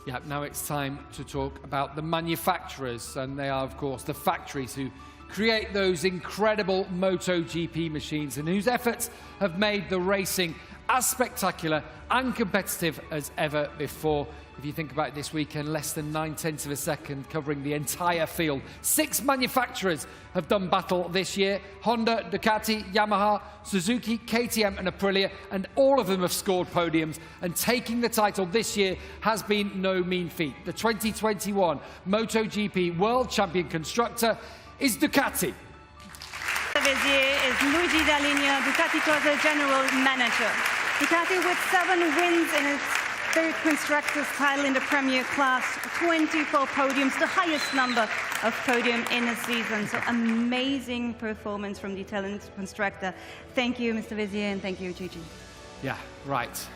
Yeah, now it's time to talk about the manufacturers, and they are, of course, the factories who create those incredible MotoGP machines and whose efforts have made the racing as spectacular and competitive as ever before. If you think about it this weekend, less than 9/10 of a second covering the entire field. 6 manufacturers have done battle this year. Honda, Ducati, Yamaha, Suzuki, KTM and Aprilia, and all of them have scored podiums, and taking the title this year has been no mean feat. The 2021 MotoGP World Champion Constructor is Ducati. Vézier is Luigi Dall'Igna, Ducati Corsa General Manager. Ducati with 7 wins in its 3rd Constructors title in the Premier Class, 24 podiums, the highest number of podium in a season. So amazing performance from the Italian constructor. Thank you, Mr. Vézier, and thank you, Gigi. Yeah, right.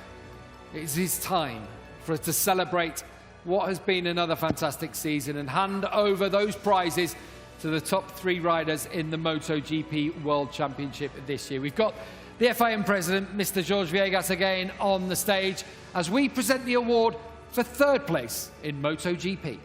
It is time for us to celebrate what has been another fantastic season and hand over those prizes to the top 3 riders in the MotoGP World Championship this year. We've got the FIM President, Mr. Jorge Viegas, again on the stage as we present the award for 3rd place in MotoGP.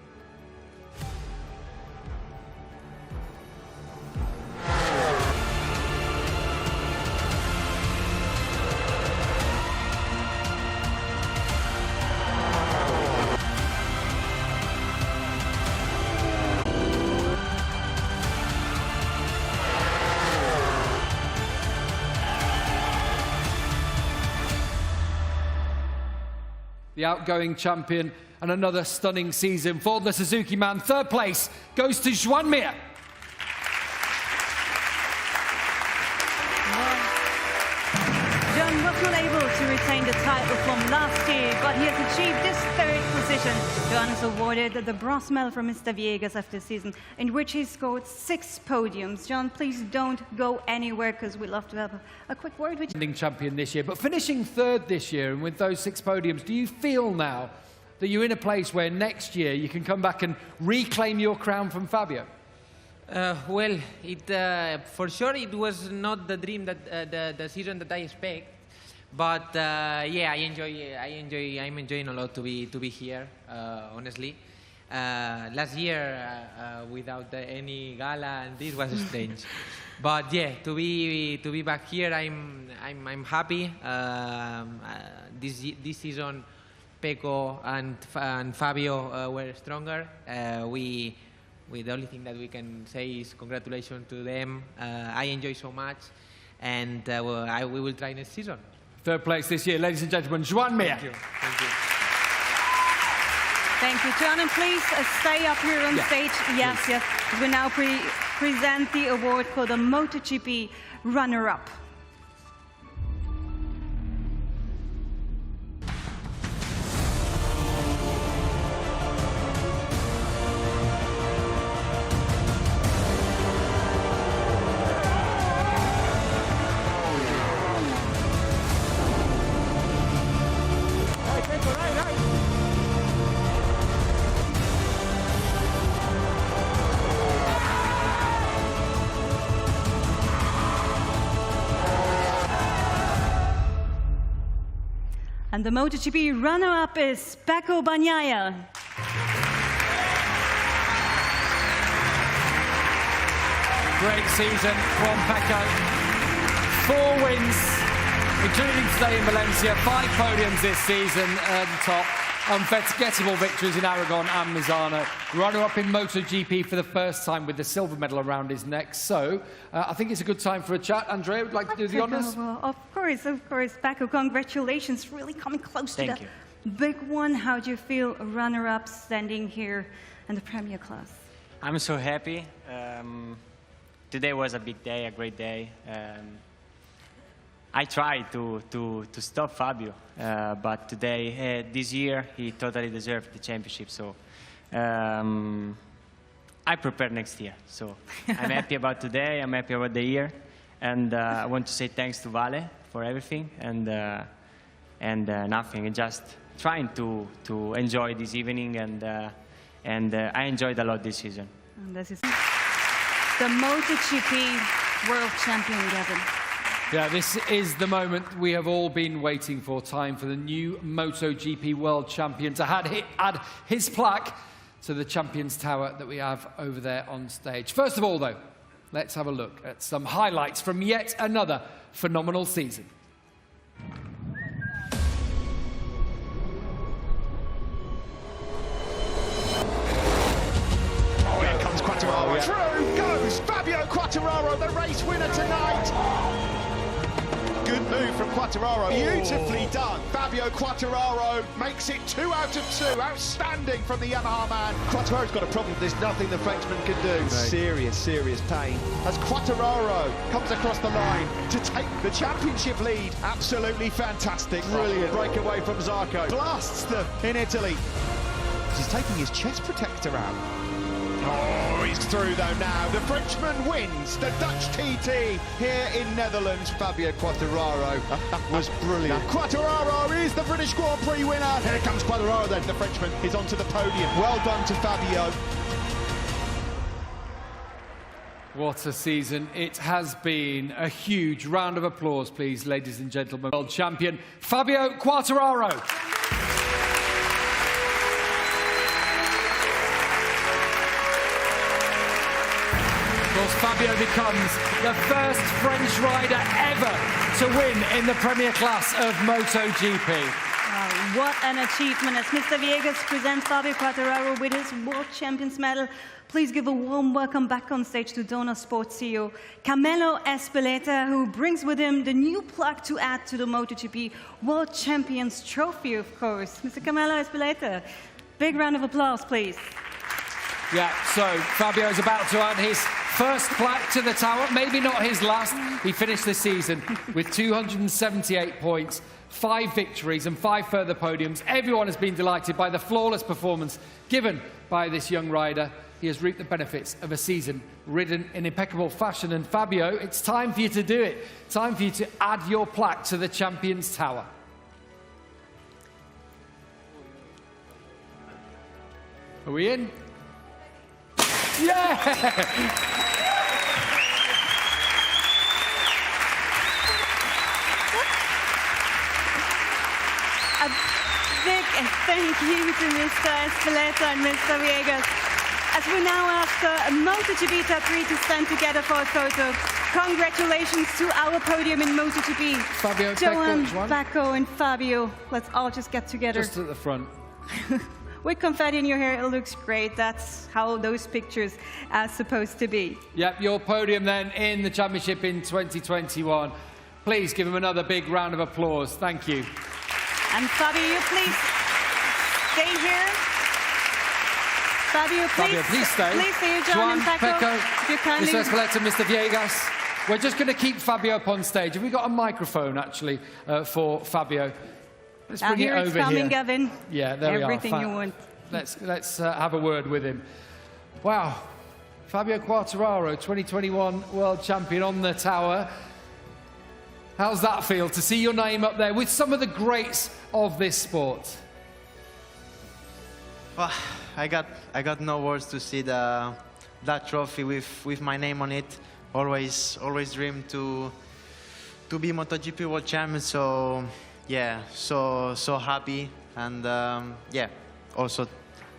The outgoing champion, and another stunning season for the Suzuki man. 3rd place goes to Joan Mir. John was not able to retain the title from last year, but he has achieved this 3rd position. John is awarded the bronze medal from Mr. Viegas after the season, in which he scored 6 podiums. John, please don't go anywhere, because we'd love to have a quick word with you. Champion this year, but finishing 3rd this year, and with those 6 podiums, do you feel now that you're in a place where next year you can come back and reclaim your crown from Fabio? Well, for sure it was not the dream that the season that I expect, but yeah, I'm enjoying a lot to be here. Honestly, last year without any gala and this was strange, but yeah, to be back here, I'm happy. This season, Pecco and Fabio were stronger. The only thing that we can say is congratulations to them. I enjoy so much, and we will try next season. 3rd place this year, ladies and gentlemen, Joan Mir. Thank you. Thank you. Thank you, John, and please stay up here on stage. Yes. We now present the award for the MotoGP runner-up. And the MotoGP runner-up is Pecco Bagnaia. Great season from Pecco. 4 wins, including today in Valencia. 5 podiums this season at the top. Unforgettable victories in Aragon and Misano. Runner-up in MotoGP for the first time with the silver medal around his neck. So, I think it's a good time for a chat. Andrea, would like to do the honours? Well, of course. Pecco, congratulations. Really coming close to the big one. How do you feel, runner-up, standing here in the Premier class? I'm so happy. Today was a big day, a great day. I tried to stop Fabio, but today, this year, he totally deserved the championship. So I prepare next year. So I'm happy about today. I'm happy about the year, and I want to say thanks to Vale for everything and nothing. Just trying to enjoy this evening, and I enjoyed a lot this season. And this is the MotoGP World Champion, Gavin. Yeah, this is the moment we have all been waiting for. Time for the new MotoGP World Champion to add his plaque to the Champions Tower that we have over there on stage. First of all, though, let's have a look at some highlights from yet another phenomenal season. Here comes Quartararo. Through goes Fabio Quartararo, the race winner tonight. Good move from Quartararo. Beautifully done. Fabio Quartararo makes it 2 out of 2. Outstanding from the Yamaha man. Quartararo's got a problem. There's nothing the Frenchman can do. Serious pain. As Quartararo comes across the line to take the championship lead. Absolutely fantastic. Brilliant breakaway from Zarco. Blasts them in Italy. He's taking his chest protector out. Oh, he's through though now. The Frenchman wins the Dutch TT here in Netherlands. Fabio Quartararo was brilliant. Quartararo is the British Grand Prix winner. Here comes Quartararo then, the Frenchman is onto the podium. Well done to Fabio. What a season it has been. A huge round of applause, please, ladies and gentlemen. World champion Fabio Quartararo. Of course, Fabio becomes the first French rider ever to win in the Premier class of MotoGP. What an achievement as Mr. Viegas presents Fabio Quartararo with his World Champions medal. Please give a warm welcome back on stage to Dorna Sports CEO Carmelo Ezpeleta, who brings with him the new plaque to add to the MotoGP World Champions trophy, of course. Mr. Carmelo Ezpeleta, big round of applause, please. Yeah, so Fabio is about to add his first plaque to the tower, maybe not his last. He finished the season with 278 points, 5 victories and 5 further podiums. Everyone has been delighted by the flawless performance given by this young rider. He has reaped the benefits of a season ridden in impeccable fashion. And Fabio, it's time for you to do it. Time for you to add your plaque to the Champions Tower. Are we in? Yeah! A big thank you to Mr. Ezpeleta and Mr. Viegas. As we now ask MotoGP Top 3 to stand together for a photo. Congratulations to our podium in MotoGP. Fabio, Joan, Paco and Fabio. Let's all just get together. Just at the front. With confetti in your hair, it looks great. That's how those pictures are supposed to be. Yep, your podium then in the championship in 2021. Please give him another big round of applause. Thank you. And Fabio, you please stay here. Fabio, please stay. Please stay here, John and Paco. Mr. Ezpeleta, Mr. Viegas. We're just going to keep Fabio up on stage. Have we got a microphone, actually, for Fabio? Let's bring it over here. It's coming, here. Gavin. Yeah, there we are. Everything you want. Let's have a word with him. Wow. Fabio Quartararo, 2021 World Champion on the tower. How's that feel to see your name up there with some of the greats of this sport? Well, I got no words to see that trophy with my name on it. Always dreamed to be MotoGP World Champion. So yeah, so happy, and yeah, also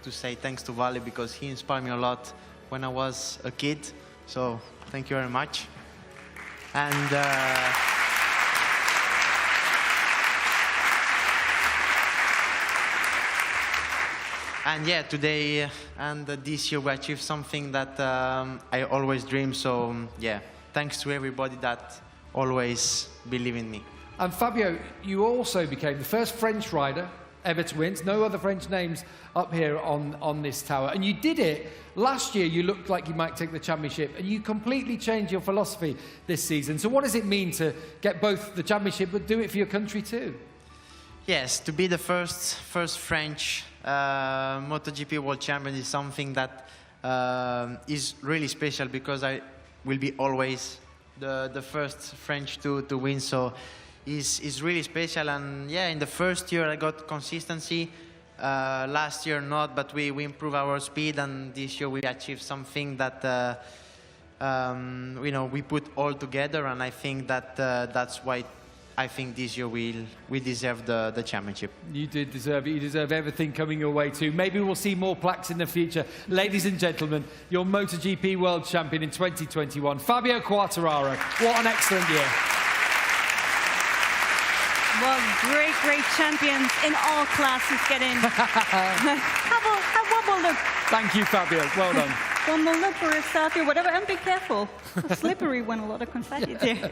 to say thanks to Vale because he inspired me a lot when I was a kid. So thank you very much. And and yeah, today and this year we achieved something that I always dreamed. So yeah, thanks to everybody that always believe in me. And Fabio, you also became the first French rider ever to win. No other French names up here on this tower. And you did it last year. You looked like you might take the championship, and you completely changed your philosophy this season. So what does it mean to get both the championship but do it for your country too? Yes, to be the first French MotoGP World Champion is something that is really special because I will be always the first French to win. So it's really special. And yeah, in the first year I got consistency. Last year not, but we improved our speed, and this year we achieved something that you know, we put all together, and I think that that's why I think this year we deserve the championship. You did deserve it. You deserve everything coming your way too. Maybe we'll see more plaques in the future. Ladies and gentlemen, your MotoGP World Champion in 2021, Fabio Quartararo. What an excellent year. Well, great champions in all classes get in. Have one more look. Thank you, Fabio. Well done. One more look for a selfie, whatever, and be careful. Slippery when a lot of confetti there.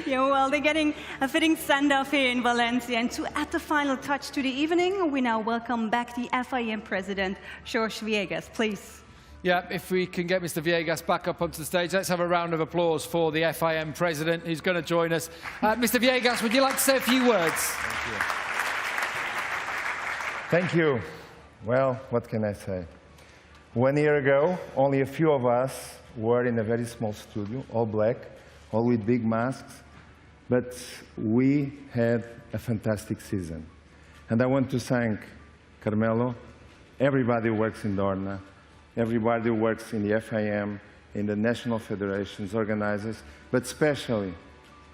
Yeah, well, they're getting a fitting send-off here in Valencia. And to add the final touch to the evening, we now welcome back the FIM president, Jorge Viegas, please. Yeah, if we can get Mr. Viegas back up onto the stage, let's have a round of applause for the FIM president who's going to join us. Mr. Viegas, would you like to say a few words? Thank you. Thank you. Well, what can I say? 1 year ago, only a few of us were in a very small studio, all black, all with big masks, but we had a fantastic season. And I want to thank Carmelo, everybody who works in Dorna, everybody who works in the FIM, in the national federations, organizers, but especially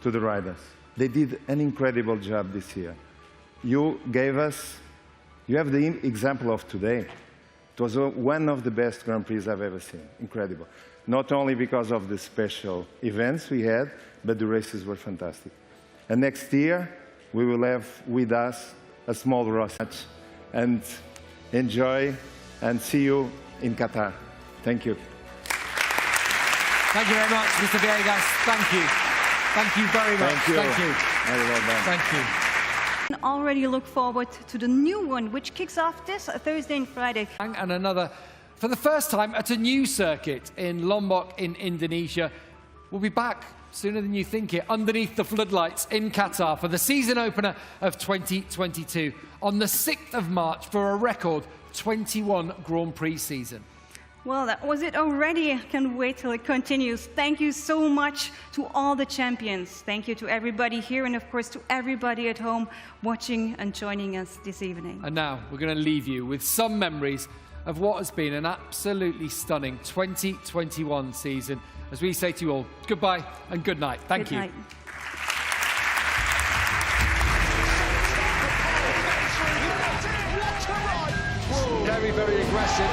to the riders. They did an incredible job this year. You gave us, you have the example of today. It was one of the best Grand Prix I've ever seen. Incredible. Not only because of the special events we had, but the races were fantastic. And next year, we will have with us a small Rossi match. And enjoy and see you in Qatar. Thank you. Thank you very much, Mr. Villegas. Thank you. Thank you very much. Thank you. Thank you. Very well done. Thank you. And already look forward to the new one, which kicks off this Thursday and Friday. And another, for the first time, at a new circuit in Lombok in Indonesia. We'll be back sooner than you think here, underneath the floodlights in Qatar for the season opener of 2022 on the 6th of March for a record 21 Grand Prix season. Well, that was it already. I can't wait till it continues. Thank you so much to all the champions. Thank you to everybody here and, of course, to everybody at home watching and joining us this evening. And now we're going to leave you with some memories of what has been an absolutely stunning 2021 season as we say to you all goodbye and good night. Thank you. Night. Very, very aggressive.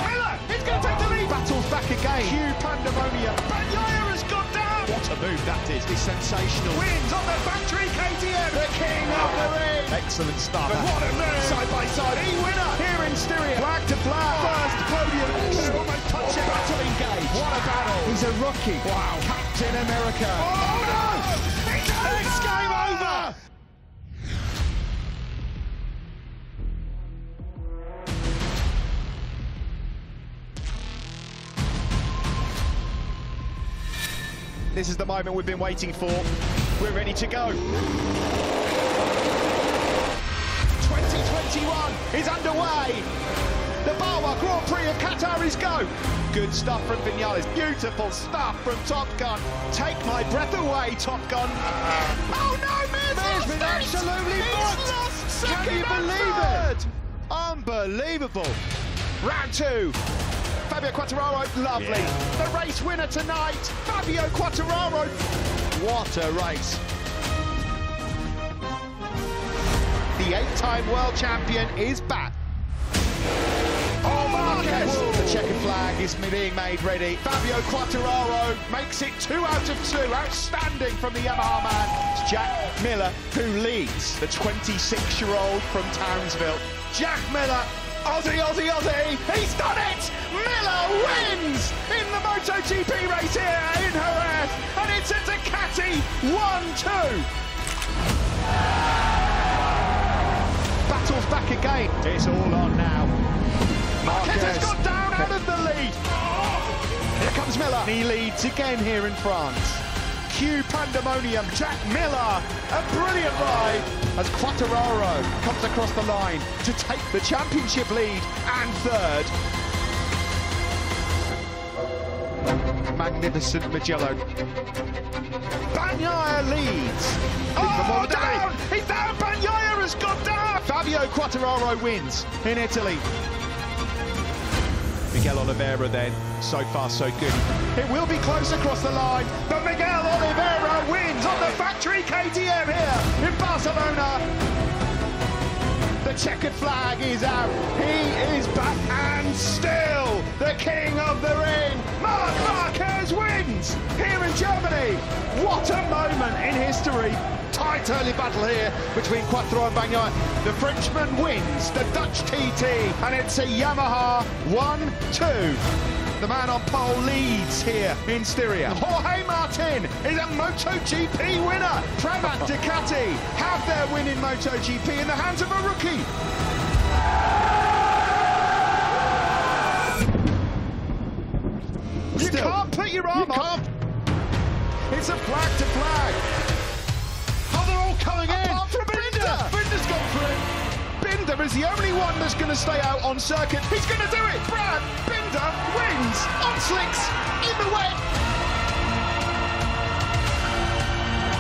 Miller, it's going to take the lead. Battles back again. Huge pandemonium. Bagnaia has got down. What a move that is. It's sensational. Wins on the factory KTM. The king of the ring. Excellent stuff. But what a move. Side by side. E-winner here in Styria. Flag to flag. First podium. Almost touching. Battle engaged. What a battle. He's a rookie. Wow. Captain America. Oh no! It's game over. This is the moment we've been waiting for. We're ready to go. 2021 is underway. The Bawa Grand Prix of Qatar is go. Good stuff from Vinales. Beautiful stuff from Top Gun. Take my breath away, Top Gun. Oh no, Mir's been absolutely booked. Can you believe it? Unbelievable. Round two. Fabio Quartararo, lovely. Yeah. The race winner tonight, Fabio Quartararo. What a race. The 8-time world champion is back. Oh, Marquez! The checkered flag is being made ready. Fabio Quartararo makes it 2 out of 2. Outstanding from the Yamaha man. It's Jack Miller who leads, the 26-year-old from Townsville. Jack Miller. Aussie, Aussie, Aussie! He's done it! Miller wins in the MotoGP race here in Jerez, and it's a Ducati 1-2. Battles back again. It's all on now. Marquez has got down out of the lead. Here comes Miller. He leads again here in France. Q pandemonium. Jack Miller, a brilliant ride as Quartararo comes across the line to take the championship lead and third. Magnificent Mugello. Bagnaia leads. Oh, down! He's down! Bagnaia has got down! Fabio Quartararo wins in Italy. Miguel Oliveira then, so far so good. It will be close across the line, but Miguel Oliveira wins on the factory KTM here in Barcelona. The checkered flag is out, he is back, and still the king of the ring, Marc Marquez wins here in Germany. What a moment in history. Tight early battle here between Quartararo and Bagnaia. The Frenchman wins the Dutch TT, and it's a Yamaha 1-2. The man on pole leads here in Styria. Jorge Martin is a MotoGP winner. Pramac Ducati have their win in MotoGP in the hands of a rookie. You can't put your arm up. It's a flag to flag. Oh, they're all coming in. Apart from Binder. Binder's gone through. Binder is the only one that's going to stay out on circuit. He's going to do it. Brad Binder wins on slicks in the wet.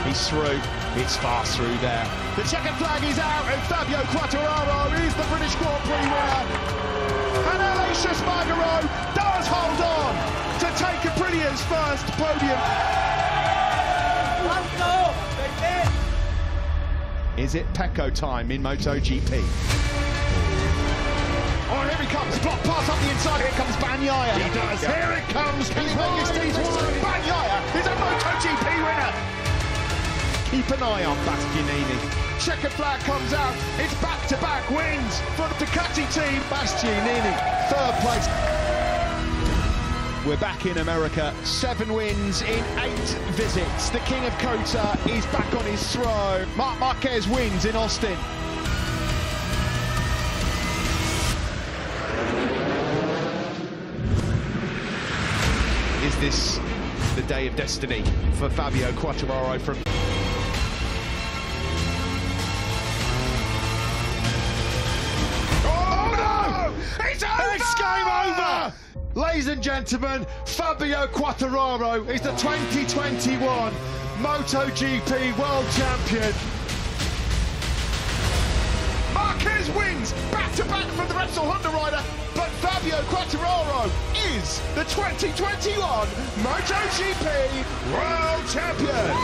He's through. It's fast through there. The checkered flag is out, and Fabio Quartararo is the British Grand Prix winner. And Aleix Espargaro does hold on to take Aprilia's first podium. Let's go! Is it Pecco time in MotoGP? Oh, and here he comes. Block pass up the inside. Here comes Bagnaia. He does. Yeah. Here it comes. He's Bagnaia is a MotoGP winner. Keep an eye on Bastianini. Checkered flag comes out. It's back-to-back wins for the Ducati team. Bastianini, third place. We're back in America. 7 wins in 8 visits. The king of Kota is back on his throne. Marc Marquez wins in Austin. Is this the day of destiny for Fabio Quartararo from... It's game over! Ladies and gentlemen, Fabio Quartararo is the 2021 MotoGP World Champion. Marquez wins back-to-back from the Repsol Honda rider, but Fabio Quartararo is the 2021 MotoGP World Champion.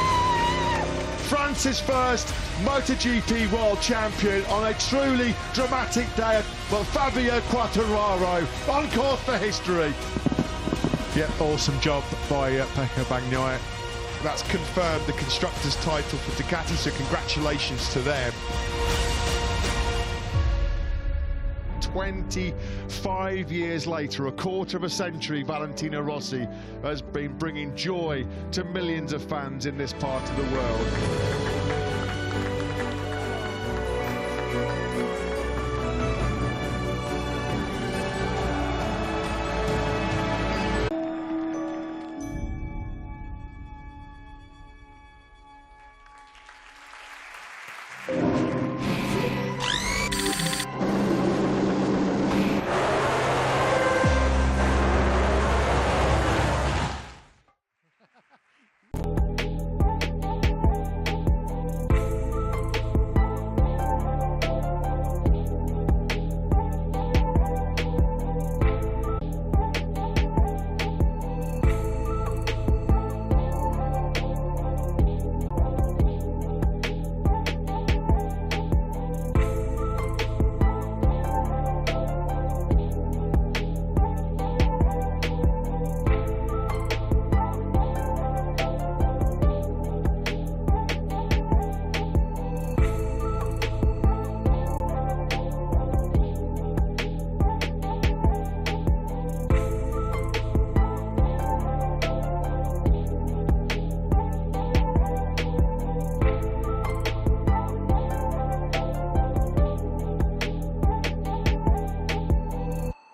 France's first MotoGP World Champion on a truly dramatic day, but Fabio Quartararo on course for history. Yeah, awesome job by Pecco Bagnaia. That's confirmed the Constructors' title for Ducati, so congratulations to them. 25 years later, a quarter of a century, Valentino Rossi has been bringing joy to millions of fans in this part of the world.